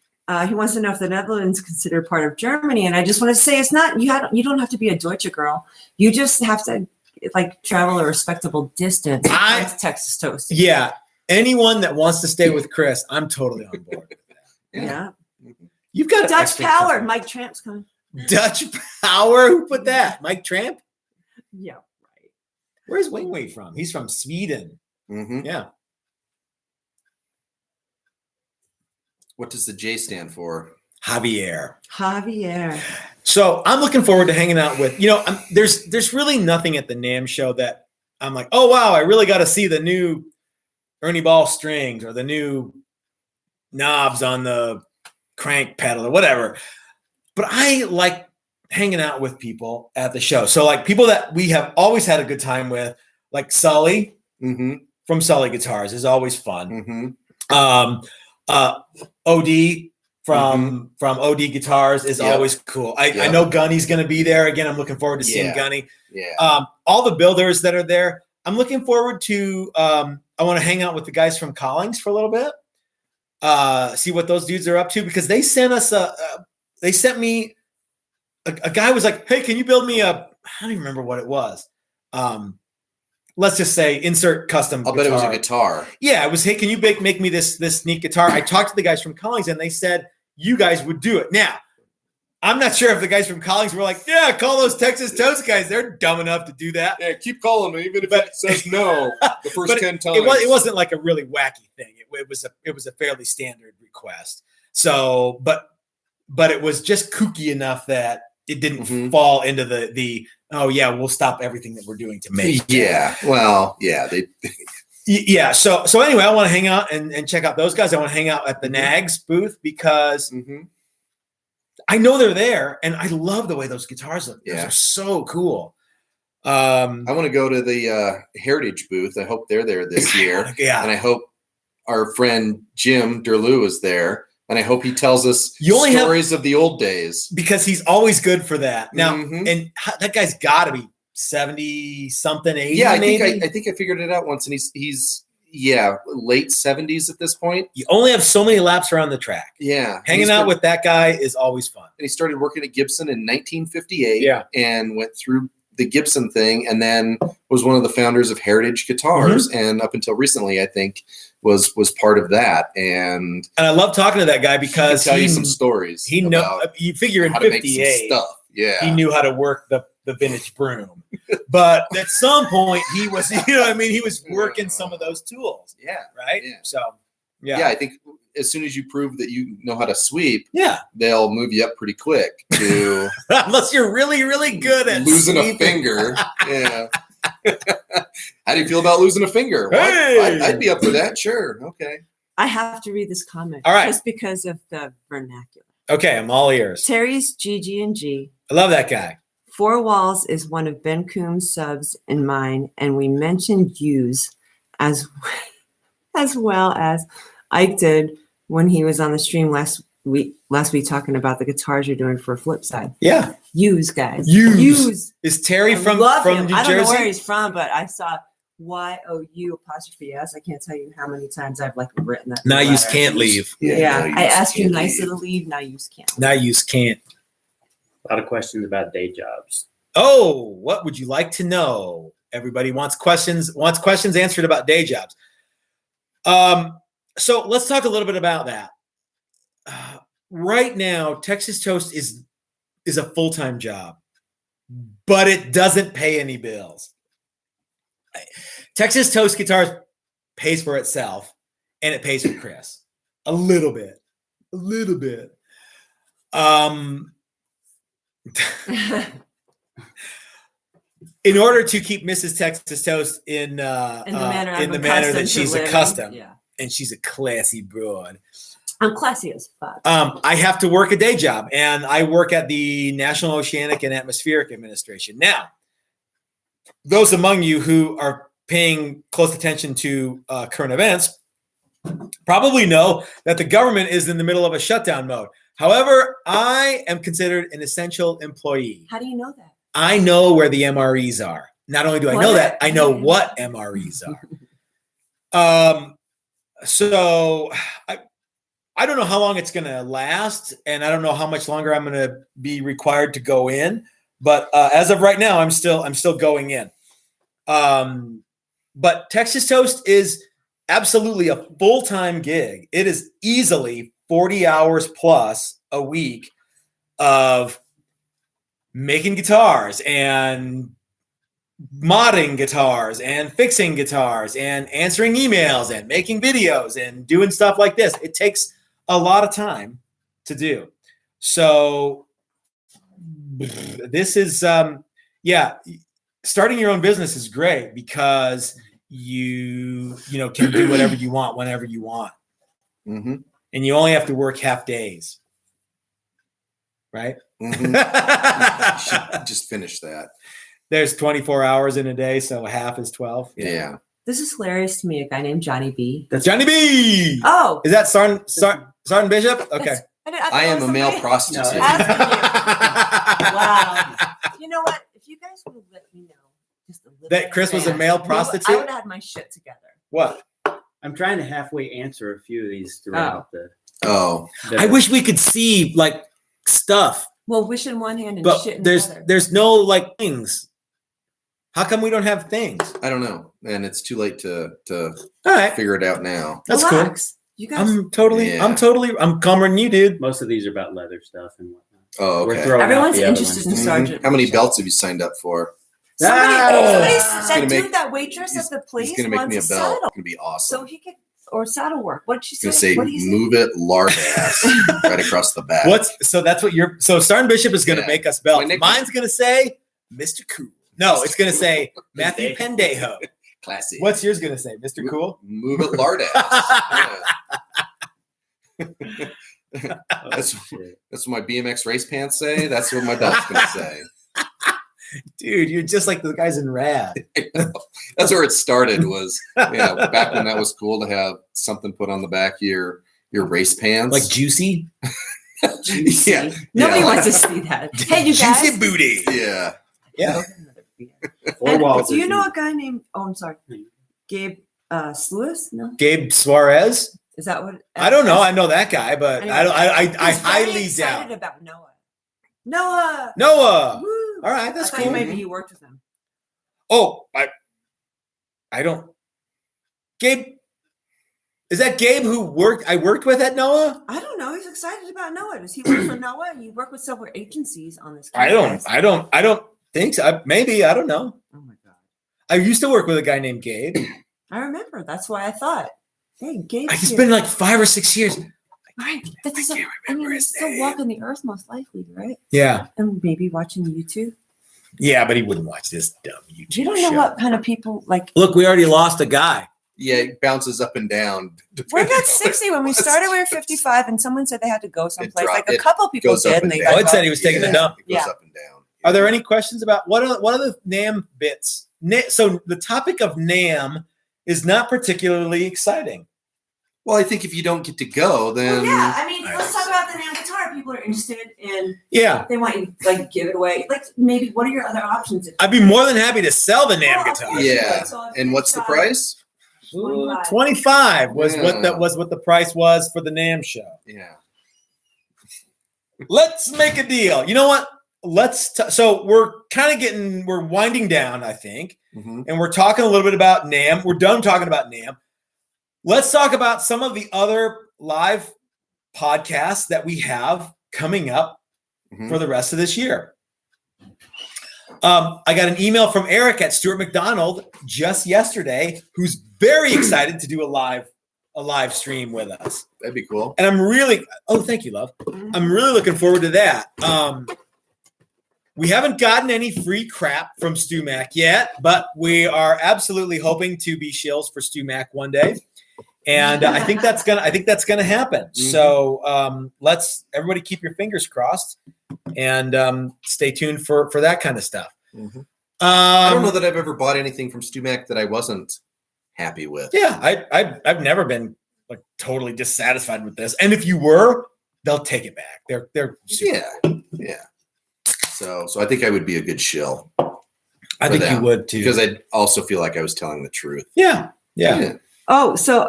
He wants to know if the Netherlands is considered part of Germany, and I just want to say it's not. You don't have to be a Deutsche girl. You just have to like travel a respectable distance. That's Texas Toast. Yeah. Anyone that wants to stay with Chris, I'm totally on board. Yeah. You've got Dutch extra Power. company. Mike Tramp's coming. Dutch Power. Who put that? Mike Tramp. Yeah. Right. Where's Wingway from? He's from Sweden. Mm-hmm. Yeah. What does the J stand for? Javier. Javier. So I'm looking forward to hanging out with, there's really nothing at the NAMM show that I'm like, oh, wow, I really got to see the new Ernie Ball strings or the new knobs on the crank pedal or whatever. But I like hanging out with people at the show. So like people that we have always had a good time with, like Sully from Sully Guitars is always fun. OD from OD Guitars is always cool. I know Gunny's going to be there again. I'm looking forward to seeing Gunny. Yeah. All the builders that are there. I'm looking forward to. I want to hang out with the guys from Collings for a little bit. See what those dudes are up to because they sent us they sent me a guy was like, hey, can you build me I don't even remember what it was. Let's just say insert custom. I'll bet it was a guitar. Yeah, it was. Hey, can you make me this neat guitar? I talked to the guys from Collings, and they said you guys would do it. Now, I'm not sure if the guys from Collings were like, yeah, call those Texas Toast guys. They're dumb enough to do that. Yeah, keep calling me, even if it says no the first 10 times. It wasn't like a really wacky thing. It was a fairly standard request. So, but it was just kooky enough that it didn't fall into the oh yeah, we'll stop everything that we're doing to make. Yeah. Well, yeah. Yeah. So anyway, I want to hang out and check out those guys. I want to hang out at the Nags booth because I know they're there and I love the way those guitars look. Those are so cool. I want to go to the Heritage booth. I hope they're there this year. Yeah. And I hope our friend Jim Derlew is there. And I hope he tells us stories of the old days. Because he's always good for that. Now, and that guy's got to be 70 something, 80. Yeah, I maybe. think I figured it out once, and he's late 70s at this point. You only have so many laps around the track. Yeah, hanging out with that guy is always fun. And he started working at Gibson in 1958. Yeah, and went through the Gibson thing, and then was one of the founders of Heritage Guitars, and up until recently, I think was part of that. And I love talking to that guy because he can tell you some stories. You figure in 58 stuff. Yeah, he knew how to work the vintage broom, but at some point he was, he was working some of those tools. Yeah, right. Yeah. So yeah, I think as soon as you prove that you know how to sweep, they'll move you up pretty quick to unless you're really, really good at losing sweeping. a finger. Yeah. How do you feel about losing a finger? Well, Hey! I'd be up for that. Sure. Okay. I have to read this comment. All right. Just because of the vernacular. Okay, I'm all ears. Terry's GG&G. I love that guy. Four Walls is one of Ben Coombs' subs and mine, and we mentioned Hughes as well as Ike did when he was on the stream last week talking about the guitars you're doing for Flipside. Yeah. Hughes, guys. Hughes. Is Terry from New I don't know Jersey? where he's from, but I saw YOU''S. I can't tell you how many times I've written that. Now you letter. can't leave. Yeah, I asked you can't nicely leave. to leave. Now you can't. Now you can't. A lot of questions about day jobs. Oh, what would you like to know? Everybody wants questions answered about day jobs. So let's talk a little bit about that. Right now, Texas Toast is a full-time job, but it doesn't pay any bills. Texas Toast Guitars pays for itself, and it pays for Chris. A little bit. In order to keep Mrs. Texas Toast in the manner that she's accustomed, and she's a classy broad. I'm classy as fuck. I have to work a day job, and I work at the National Oceanic and Atmospheric Administration. Now, those among you who are paying close attention to current events probably know that the government is in the middle of a shutdown mode. However, I am considered an essential employee. How do you know that? I know where the MREs are. Not only do I know that, I know what MREs are. So I don't know how long it's going to last, and I don't know how much longer I'm going to be required to go in. But as of right now, I'm still going in. But Texas Toast is absolutely a full-time gig. It is easily 40 hours plus a week of making guitars and modding guitars and fixing guitars and answering emails and making videos and doing stuff like this. It takes a lot of time to do. So this is, starting your own business is great because you can do whatever you want whenever you want. Mm-hmm. And you only have to work half days. Right? Mm-hmm. You should just finish that. There's 24 hours in a day, so half is 12. Yeah. This is hilarious to me. A guy named Johnny B. That's Johnny B. Oh, Is that Sergeant Bishop? Okay. I am a male prostitute. No, wow. You know what? If you guys would have let me know just a little That Chris was a male prostitute? I would have had my shit together. What? I'm trying to halfway answer a few of these throughout the. I wish we could see like stuff. Well, wish in one hand and But shit in the other. there's no like things. How come we don't have things? I don't know, and it's too late to All right, figure it out now. that's Relax. You guys. cool. I'm calmer than you, dude. Most of these are about leather stuff and whatnot. Oh, We're okay. throwing out Everyone's the other interested in ones. Sergeant. How many Bishop. belts have you signed up for? Somebody, He's that gonna dude, make- that waitress He's at the place gonna make wants me a a belt. saddle, It's gonna be awesome. so he could, or saddle work. What did she It's say? gonna say, What do you say? "Move it, lard ass," right across the back. So Sergeant Bishop is gonna Yeah. make us My belts. nickname. Mine's gonna say Mr. Cool. No, it's gonna say Matthew Pendejo. Classy. What's yours gonna say, Mr. Cool? Move it, lard ass. Yeah. Oh, That's shit. what my BMX race pants say. That's what my belt's gonna say. Dude, you're just like the guys in Rad. That's where it started. Was back when that was cool to have something put on the back of your race pants, Like juicy. Juicy. Yeah. Nobody Yeah. wants to see that. Hey, you guys. Juicy booty. Yeah. Yeah. Four And walls. do you is- know a guy named? Oh, I'm sorry, Gabe Sluis? No, Gabe Suarez. is that what? I don't know. I know that guy, but Anyway, I He's very highly excited doubt. about Noah. Noah. Noah. Woo. All right, that's I thought cool. maybe you worked with him. Oh, I don't. Gabe, is that Gabe who I worked with at Noah? I don't know. He's excited about Noah. Does he work for Noah? You work with several agencies on this. I don't think so. Maybe, I don't know. Oh my god. I used to work with a guy named Gabe. I remember. That's why I thought, hey, Gabe. It's been like 5 or 6 years. right. That doesn't. can't I mean, remember he's his still name. walking the earth, most likely, right? Yeah. And maybe watching YouTube. Yeah, but he wouldn't watch this dumb YouTube You don't know show. what kind of people like. Look, we already lost a guy. Yeah, it bounces up and down. We're not 60. When we started, we were 55, and someone said they had to go someplace. Like a it couple people goes up did, and and they down. got. Lloyd said he was taking a dump. It goes Yeah. up and down. Are there any questions about what are the NAMM bits? So the topic of NAMM is not particularly exciting. Well, I think if you don't get to go, then Well, yeah, I mean, let's talk about the NAMM guitar. People are interested in. Yeah, They want you to, like, give it away. Like, maybe what are your other options? I'd be more than happy to sell the NAMM Well, of guitar. course you Yeah. would. So if and you what's the shot- price? 25. 25 was Yeah. what the price was for the NAMM show. Yeah. Let's make a deal. You know what? So we're we're winding down, I think, Mhm. and we're talking a little bit about NAMM. We're done talking about NAMM. Let's talk about some of the other live podcasts that we have coming up Mhm. for the rest of this year. I got an email from Eric at Stuart McDonald just yesterday, who's very excited to do a live a live stream with us. That'd be cool. And I'm really, thank you, love. I'm really looking forward to that. We haven't gotten any free crap from Stu Mac yet, but we are absolutely hoping to be shills for Stu Mac one day. And I think that's gonna happen. Mm-hmm. So let's everybody keep your fingers crossed and stay tuned for that kind of stuff. Mm-hmm. I don't know that I've ever bought anything from Stu Mac that I wasn't happy with. Yeah, I've never been like totally dissatisfied with this. And if you were, they'll take it back. They're super yeah. So I think I would be a good shill. I think you would too, because I also feel like I was telling the truth. Yeah. Oh, so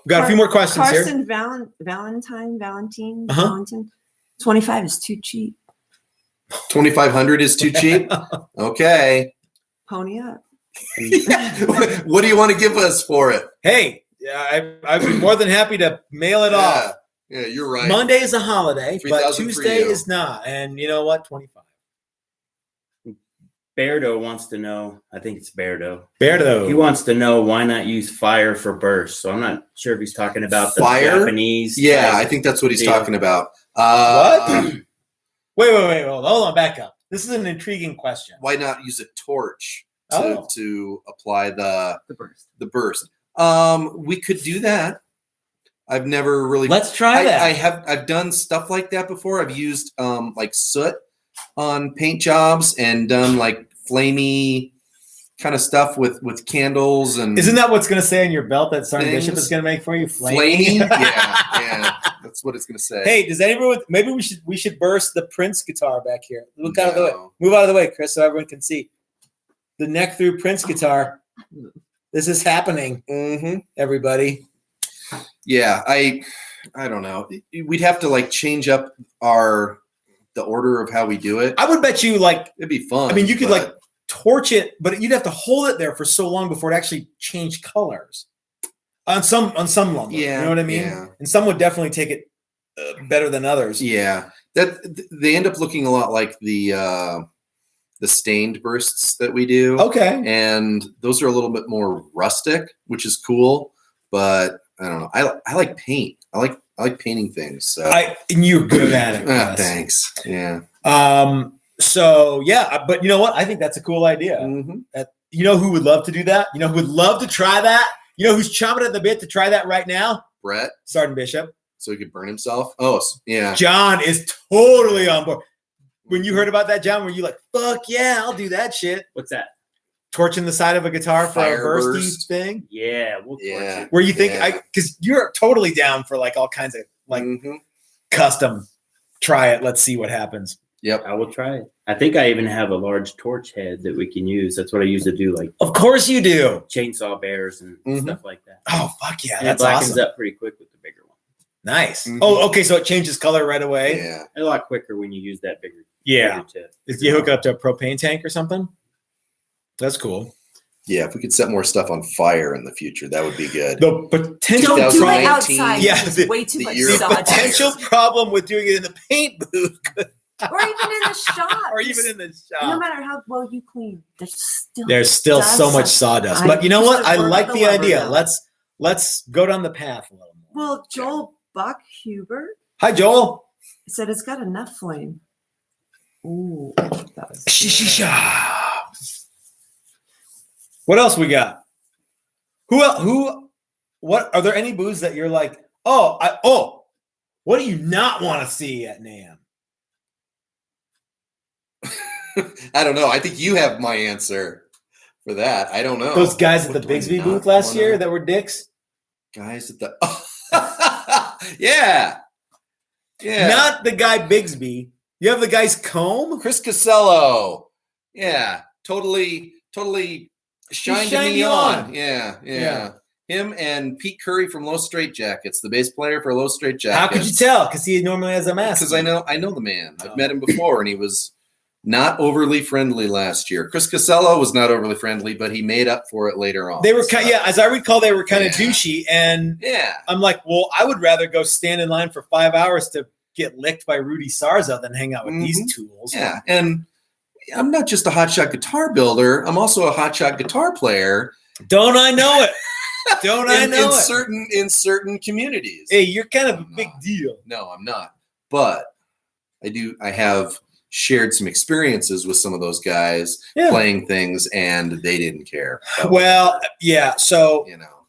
got a few more questions here. Carson Valentine. 25 is too cheap. 2,500 is too cheap. Okay. Pony up. What do you want to give us for it? Hey, I'd be more than happy to mail it off. Yeah, you're right. Monday is a holiday, but 3,000 Tuesday is not. And you know what? 25. Beardo wants to know, I think it's Beardo. Beardo. He wants to know why not use fire for burst. So I'm not sure if he's talking about the fire? Japanese. Yeah, I think that's what he's talking about. What? Wait. Hold on, back up. This is an intriguing question. Why not use a torch Oh. to apply the burst. The burst. We could do that. I've never really. Let's try that. I've done stuff like that before. I've used like soot on paint jobs and done like flamey kind of stuff with candles and. Isn't that what's going to say on your belt that Sergeant things. Bishop is going to make for you? Flaming? Yeah. That's what it's going to say. Hey, does anyone? Maybe we should burst the Prince guitar back here. Look out of the way. No. Move out of the way, Chris, so everyone can see the neck through Prince guitar. This is happening, everybody. Yeah, I don't know. We'd have to like change up the order of how we do it. I would bet you like It'd be fun. I mean, you could like torch it, but you'd have to hold it there for so long before it actually changed colors. On some lumber, Yeah, you know what I mean. yeah. And some would definitely take it better than others. Yeah, that they end up looking a lot like the stained bursts that we do. Okay. And those are a little bit more rustic, which is cool. But I don't know. I like paint. I like painting things. So And you're good at it. Chris. Thanks. Yeah. So yeah, but you know what? I think that's a cool idea. You know who would love to do that? You know who would love to try that? You know who's chomping at the bit to try that right now? Brett. Sergeant Bishop. So he could burn himself. Oh, yeah. John is totally on board. When you heard about that, John, were you like, fuck yeah, I'll do that shit? What's that? Torching the side of a guitar for Fire a bursty burst. thing? Yeah, we'll torch it. Where you think, Yeah. because you're totally down for like all kinds of like custom, try it, let's see what happens. Yep. I will try it. I think I even have a large torch head that we can use. That's what I use to do like Of course you do. chainsaw bears and stuff like that. Oh, fuck yeah. And That's it blackens awesome. up pretty quick with the bigger one. Nice. Oh, okay. So it changes color right away. Yeah. A lot quicker when you use that bigger tip. If you hook it up to a propane tank or something, that's cool. Yeah. If we could set more stuff on fire in the future, that would be good. The potential Don't do it 2019. outside. Yeah, There's way too the much year of sawdust. potential problem with doing it in the paint booth Or even in the shop. or even in the No shop. matter how well you clean, There's still so dust. much sawdust. I But you know used what? to I work like the the lumber idea. mill. Let's go down the path a little more. Well, Joel Buckhuber Hi, Joel. said it's got enough flame. Ooh, that was What else we got? What are there any booths that you're like, what do you not want to see at NAMM? I don't know. I think you have my answer for that. I don't know. Those guys at What the do I Bigsby not booth last wanna- year that were dicks? Guys at the yeah. Not the guy Bigsby. You have the guy's comb? Chris Casello. Yeah. Totally shined shined me you on. on. Yeah. Him and Pete Curry from Low Straight Jackets, the bass player for Low Straight Jackets. How could you tell? Because he normally has a mask. Because I know the man. I've met him before, and he was not overly friendly last year. Chris Casello was not overly friendly, but he made up for it later on. They were So, as I recall, they were kind of Yeah. douchey, and yeah. I'm like, well, I would rather go stand in line for 5 hours to get licked by Rudy Sarza than hang out with these tools. Yeah, and I'm not just a hotshot guitar builder. I'm also a hotshot guitar player. Don't I know it? Don't I know it? in certain communities. Hey, you're kind of a I'm big not. deal. No, I'm not. But I have shared some experiences with some of those guys playing things, and they didn't care. Well, yeah. So you know,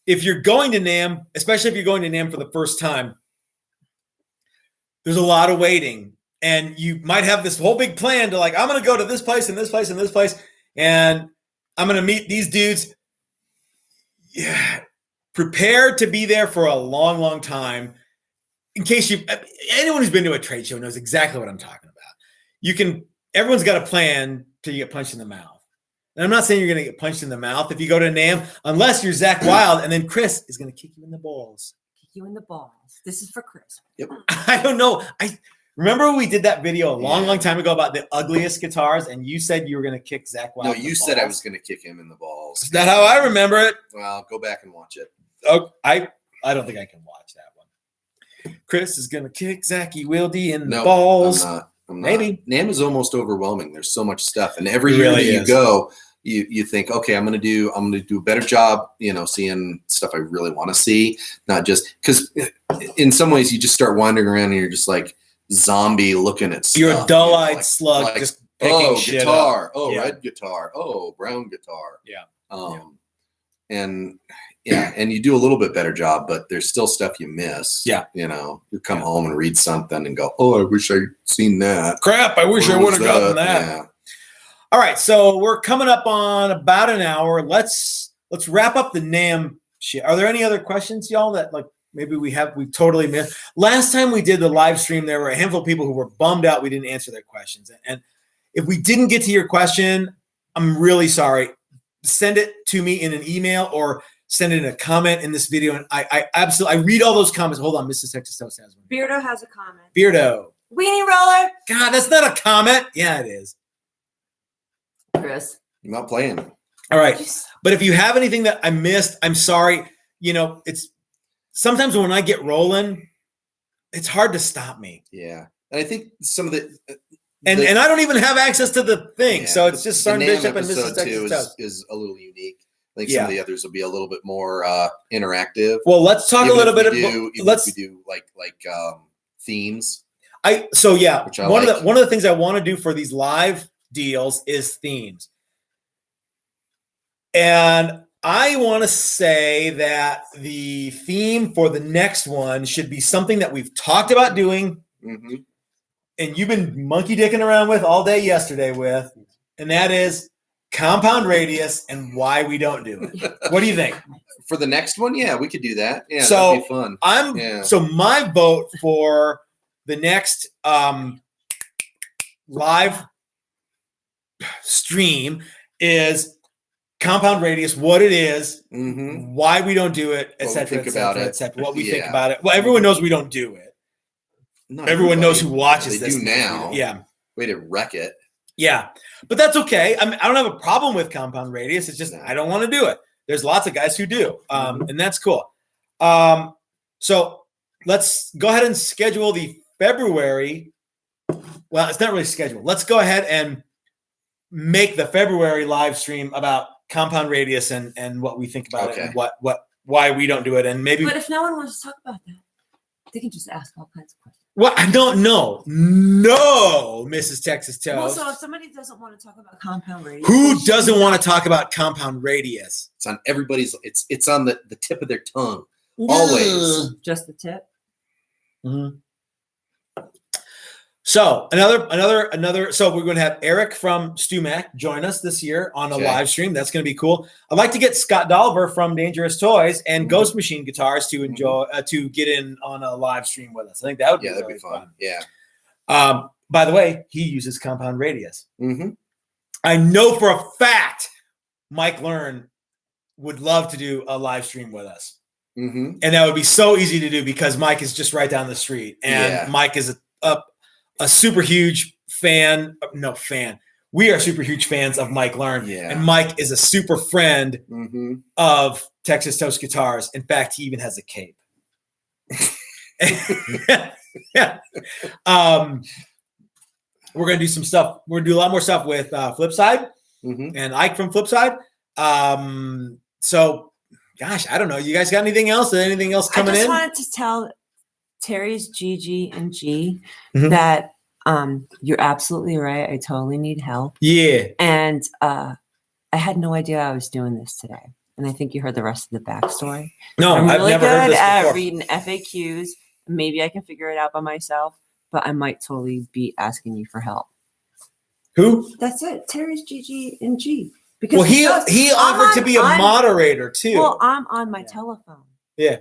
if you're going to NAMM, especially if you're going to NAMM for the first time, there's a lot of waiting. And you might have this whole big plan to like, I'm going to go to this place and this place and this place, and I'm going to meet these dudes. Yeah. Prepare to be there for a long, long time. In case anyone who's been to a trade show knows exactly what I'm talking about. Everyone's got a plan till you get punched in the mouth. And I'm not saying you're going to get punched in the mouth if you go to NAMM, unless you're Zach Wild, and then Chris is going to kick you in the balls. Kick you in the balls. This is for Chris. Yep. I don't know. I remember we did that video a long time ago about the ugliest guitars, and you said you were going to kick Zach Wild. No, in the you balls. said I was going to kick him in the balls. Is that how I remember it? Well, go back and watch it. Oh, I don't think I can watch that one. Chris is gonna kick Zachy Wilde in the balls. I'm not. Maybe. NAMM is almost overwhelming. There's so much stuff, and every year really that you is. go, you think, okay, I'm gonna do a better job. Seeing stuff I really want to see, not just because in some ways you just start wandering around and you're just like zombie looking at stuff. You're a dull-eyed slug just picking shit guitar. up. Oh, red guitar. Oh, brown guitar. Yeah. And you do a little bit better job, but there's still stuff you miss. Yeah. You come home and read something and go, oh, I wish I'd seen that. Crap, I wish I would have gotten that. Yeah. All right, so we're coming up on about an hour. Let's wrap up the NAMM shit. Are there any other questions, y'all, that like maybe we totally missed? Last time we did the live stream, there were a handful of people who were bummed out we didn't answer their questions. And if we didn't get to your question, I'm really sorry. Send it to me in an email or send it in a comment in this video. And I absolutely read all those comments. Hold on, Mrs. Texas Toast has one. Beardo has a comment. Beardo. Weenie roller. God, that's not a comment. Yeah, it is. Chris. I'm not playing. All right. But if you have anything that I missed, I'm sorry. It's sometimes when I get rolling, it's hard to stop me. Yeah. And I think some of the and I don't even have access to the thing. Yeah, so it's just Son Bishop and episode Mrs. Texas Toast. is a little unique. I think some of the others will be a little bit more interactive. Well, let's talk a little bit about we do like themes. One like. of the things I want to do for these live deals is themes. And I want to say that the theme for the next one should be something that we've talked about doing, and you've been monkey dicking around with all day yesterday with, and that is compound radius and why we don't do it. What do you think? For the next one, yeah, we could do that. Yeah, so that'd be fun. So my vote for the next live stream is compound radius, what it is, why we don't do it, etc., etc. What we think about it. Well, everyone knows we don't do it. Everyone knows who watches this. They do now. Yeah. Way to wreck it. Yeah, but that's okay. I don't have a problem with compound radius. It's just I don't want to do it. There's lots of guys who do, and that's cool. So let's go ahead and schedule the February. Well, it's not really scheduled. Let's go ahead and make the February live stream about compound radius and what we think about it and why we don't do it. And maybe. But if no one wants to talk about that, they can just ask all kinds of questions. Well, I don't know. No, Mrs. Texas Toast. Well, so if somebody doesn't want to talk about compound radius, who doesn't want to talk about compound radius? It's on everybody's. It's on the tip of their tongue. Always. Just the tip. Mm-hmm. So another. So we're going to have Eric from StuMac join us this year on a live stream. That's going to be cool. I'd like to get Scott Dolliver from Dangerous Toys and Ghost Machine Guitars to enjoy to get in on a live stream with us. I think that would be that'd really be fun. Yeah. By the way, he uses compound radius. I know for a fact Mike Learn would love to do a live stream with us, and that would be so easy to do because Mike is just right down the street, and Mike is a super huge fan. We are super huge fans of Mike Learn. Yeah. And Mike is a super friend of Texas Toast Guitars. In fact, he even has a cape. Yeah. We're going to do some stuff. We're going to do a lot more stuff with Flipside and Ike from Flipside. So gosh, I don't know. You guys got anything else? Anything else coming I just in? wanted to tell Terry's Gigi and G Mhm. that you're absolutely right. I totally need help. Yeah. And I had no idea I was doing this today. And I think you heard the rest of the backstory. No, I'm I've really never heard good this at before. reading FAQs. Maybe I can figure it out by myself, but I might totally be asking you for help. Who? That's it. Terry's Gigi and G. Because Well, he offered to be a moderator too. Well, I'm on my telephone. Yeah.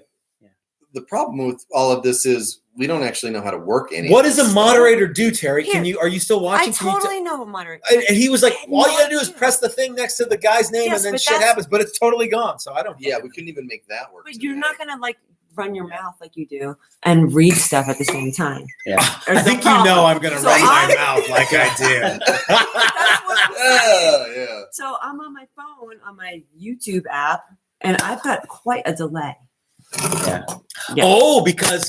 The problem with all of this is we don't actually know how to work any. What of does this a stuff. moderator do, Terry? Here. Are you still watching? I totally know what moderator. And he was like, I had all no you gotta do is idea. press the thing next to the guy's name, Yes, and then but shit that's- happens. But it's totally gone. So I don't. Yeah, we couldn't even make that work. But you're today. not gonna like run your mouth like you do and read stuff at the same time. Yeah. I think you know I'm gonna So run my I'm- mouth like I do. That's what I'm saying. Yeah. So I'm on my phone on my YouTube app, and I've got quite a delay. Yeah. Yeah. Oh, because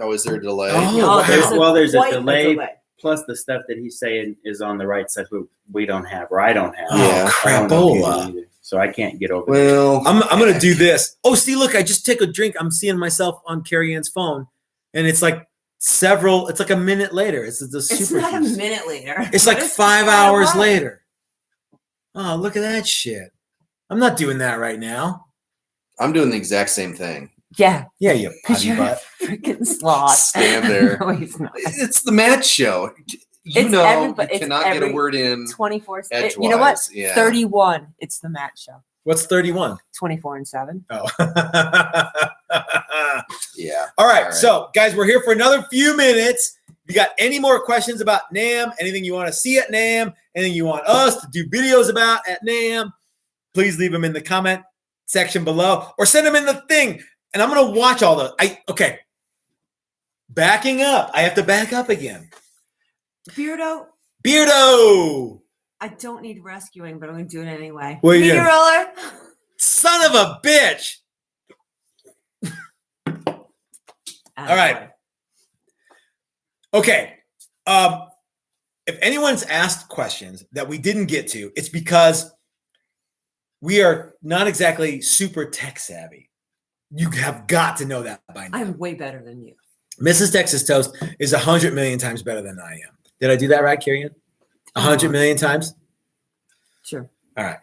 Oh, is there a delay? Oh, wow. There's a quite delay. Plus, the stuff that he's saying is on the right side, we don't have, or I don't have. Yeah. I don't know if you do crapola. either. So I can't get over. Well, I'm gonna do this. Oh, see, look, I just take a drink. I'm seeing myself on Carrie Ann's phone, and it's like it's like a minute later. It's the It's super. not a juice. minute later. It's like What is 5 this hours about? later. Oh, look at that shit. I'm not doing that right now. I'm doing the exact same thing. Yeah, Yeah, you because putty you're butt. a freaking sloth. Stand there. No, he's not. It's the match show. You It's know, everybody- you it's cannot get a every word in 24. edgewise. You know what? Yeah. 31. It's the match show. What's 31? 24 and 7. Oh. Yeah. All right. All right. So, guys, we're here for another few minutes. If you got any more questions about NAMM, anything you want to see at NAMM, anything you want us to do videos about at NAMM, please leave them in the comment section below or send them in the thing. And I'm going to watch all those. Okay. Backing up. I have to back up again. Beardo, Beardo. I don't need rescuing, but I'm going to do it anyway. What are you Meteor doing? roller. Son of a bitch. All right. Okay. If anyone's asked questions that we didn't get to, it's because we are not exactly super tech savvy. You have got to know that by now. I'm way better than you. Mrs. Texas Toast is 100 million times better than I am. Did I do that right, Carrie Ann? 100 million times? Sure. All right.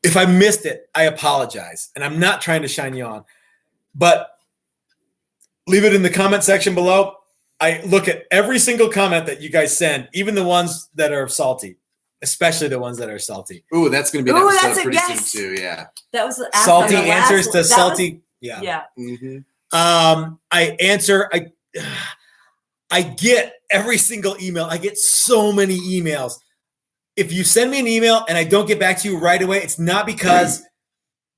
If I missed it, I apologize. And I'm not trying to shine you on. But leave it in the comment section below. I look at every single comment that you guys send, even the ones that are salty, especially the ones that are salty. Ooh, that's going to be an Ooh, episode that's a pretty yes. soon too. Yeah. That was Salty the last answers one. to That salty. Yeah. Was, yeah. Mm-hmm. I answer. I get every single email. I get so many emails. If you send me an email and I don't get back to you right away, it's not because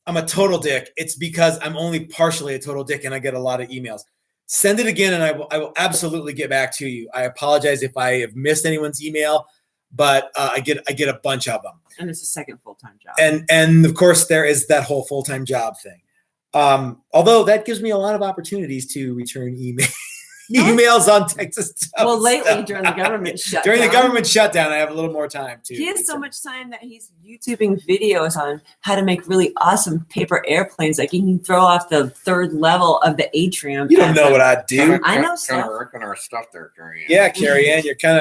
I'm a total dick. It's because I'm only partially a total dick and I get a lot of emails. Send it again and I will absolutely get back to you. I apologize if I have missed anyone's email, but I get a bunch of them. And it's a second full-time job. And of course there is that whole full-time job thing. Although that gives me a lot of opportunities to return emails on Texas Toast. Well, lately during the government shutdown. During the government shutdown, I have a little more time too. He has so much time that he's YouTubing videos on how to make really awesome paper airplanes. Like he can throw off the third level of the atrium. You don't know what I do. I know Kind stuff. of working our stuff there, Carrie Ann. Yeah, Carrie Ann, you're kind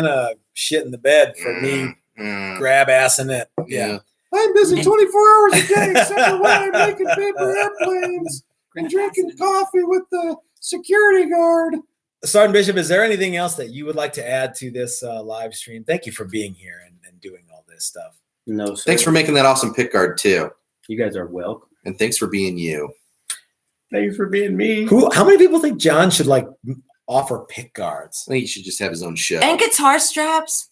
of shit in the bed for me grab assing it. Yeah. I'm busy 24 hours a day, except for when I'm making paper airplanes and drinking coffee with the security guard. Sergeant Bishop, is there anything else that you would like to add to this live stream? Thank you for being here and doing all this stuff. No, sir. Thanks for making that awesome pick guard too, You guys are welcome. and thanks for being you. Thanks for being me. How many people think John should offer pick guards I think he should just have his own show. And guitar straps.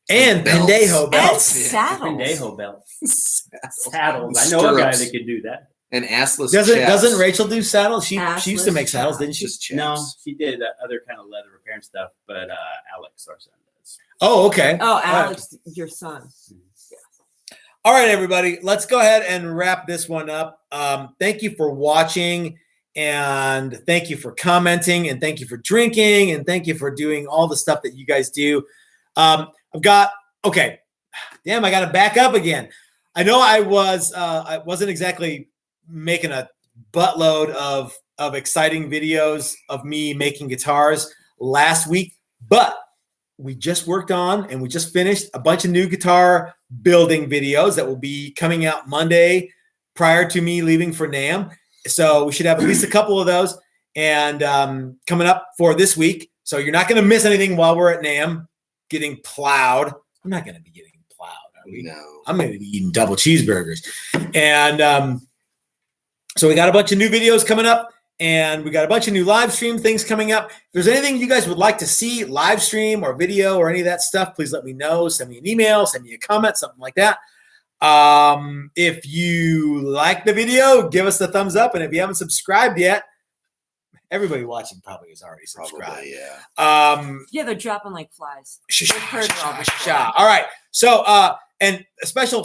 and belts. pendejo And belts? Yeah. saddles. Pendejo belts. Saddles. I know a guy Stirrups. that could do that. And assless Doesn't chaps. Rachel do saddles? She used to Assless make saddles, chaps. didn't she? Just No, chaps. she did other kind of leather repair and stuff, but Alex, our son, does. Oh, okay. Oh, All right. Alex, your son. All right, everybody, let's go ahead and wrap this one up. Thank you for watching, and thank you for commenting, and thank you for drinking, and thank you for doing all the stuff that you guys do. I got to back up again. I know I wasn't exactly making a buttload of exciting videos of me making guitars last week, but we just worked on and we just finished a bunch of new guitar building videos that will be coming out Monday prior to me leaving for NAMM. So we should have at least a couple of those and coming up for this week. So you're not going to miss anything while we're at NAMM getting plowed. I'm not going to be getting plowed. Are we? No. I'm going to be eating double cheeseburgers. And so we got a bunch of new videos coming up and we got a bunch of new live stream things coming up. If there's anything you guys would like to see live stream or video or any of that stuff, please let me know. Send me an email, send me a comment, something like that. If you like the video, give us the thumbs up. And if you haven't subscribed yet, everybody watching probably is already subscribed. Probably, yeah. Yeah, they're dropping like flies. All right. So, and a special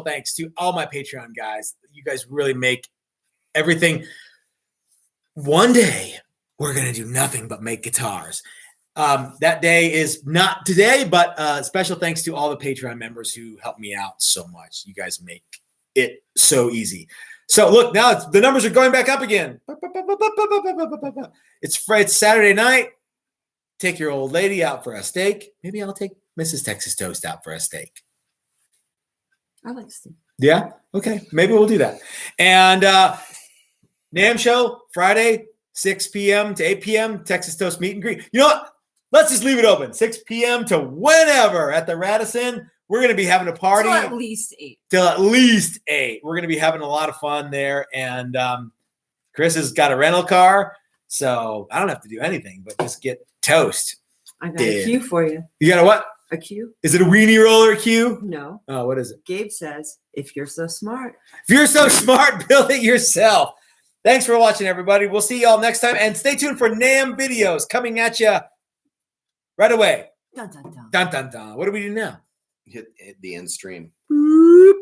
thanks to all my Patreon guys. You guys really make everything. One day we're going to do nothing but make guitars. That day is not today, but special thanks to all the Patreon members who help me out so much. You guys make it so easy. So look, now the numbers are going back up again. It's Saturday night. Take your old lady out for a steak. Maybe I'll take Mrs. Texas Toast out for a steak. I like steak. Yeah? Okay. Maybe we'll do that. And NAMM show, Friday, 6 p.m. to 8 p.m., Texas Toast meet and greet. You know what? Let's just leave it open. 6 p.m. to whenever at the Radisson. We're going to be having a party. Till at least 8. Till at least 8. We're going to be having a lot of fun there. And Chris has got a rental car, so I don't have to do anything but just get toast. I got a cue for you. You got a what? A cue? Is it a weenie roller cue? No. Oh, what is it? Gabe says, if you're so smart. If you're so smart, build it yourself. Thanks for watching, everybody. We'll see y'all next time. And stay tuned for NAMM videos coming at you right away. Dun, dun, dun. Dun, dun, dun. What do we do now? Hit the end stream. Boop.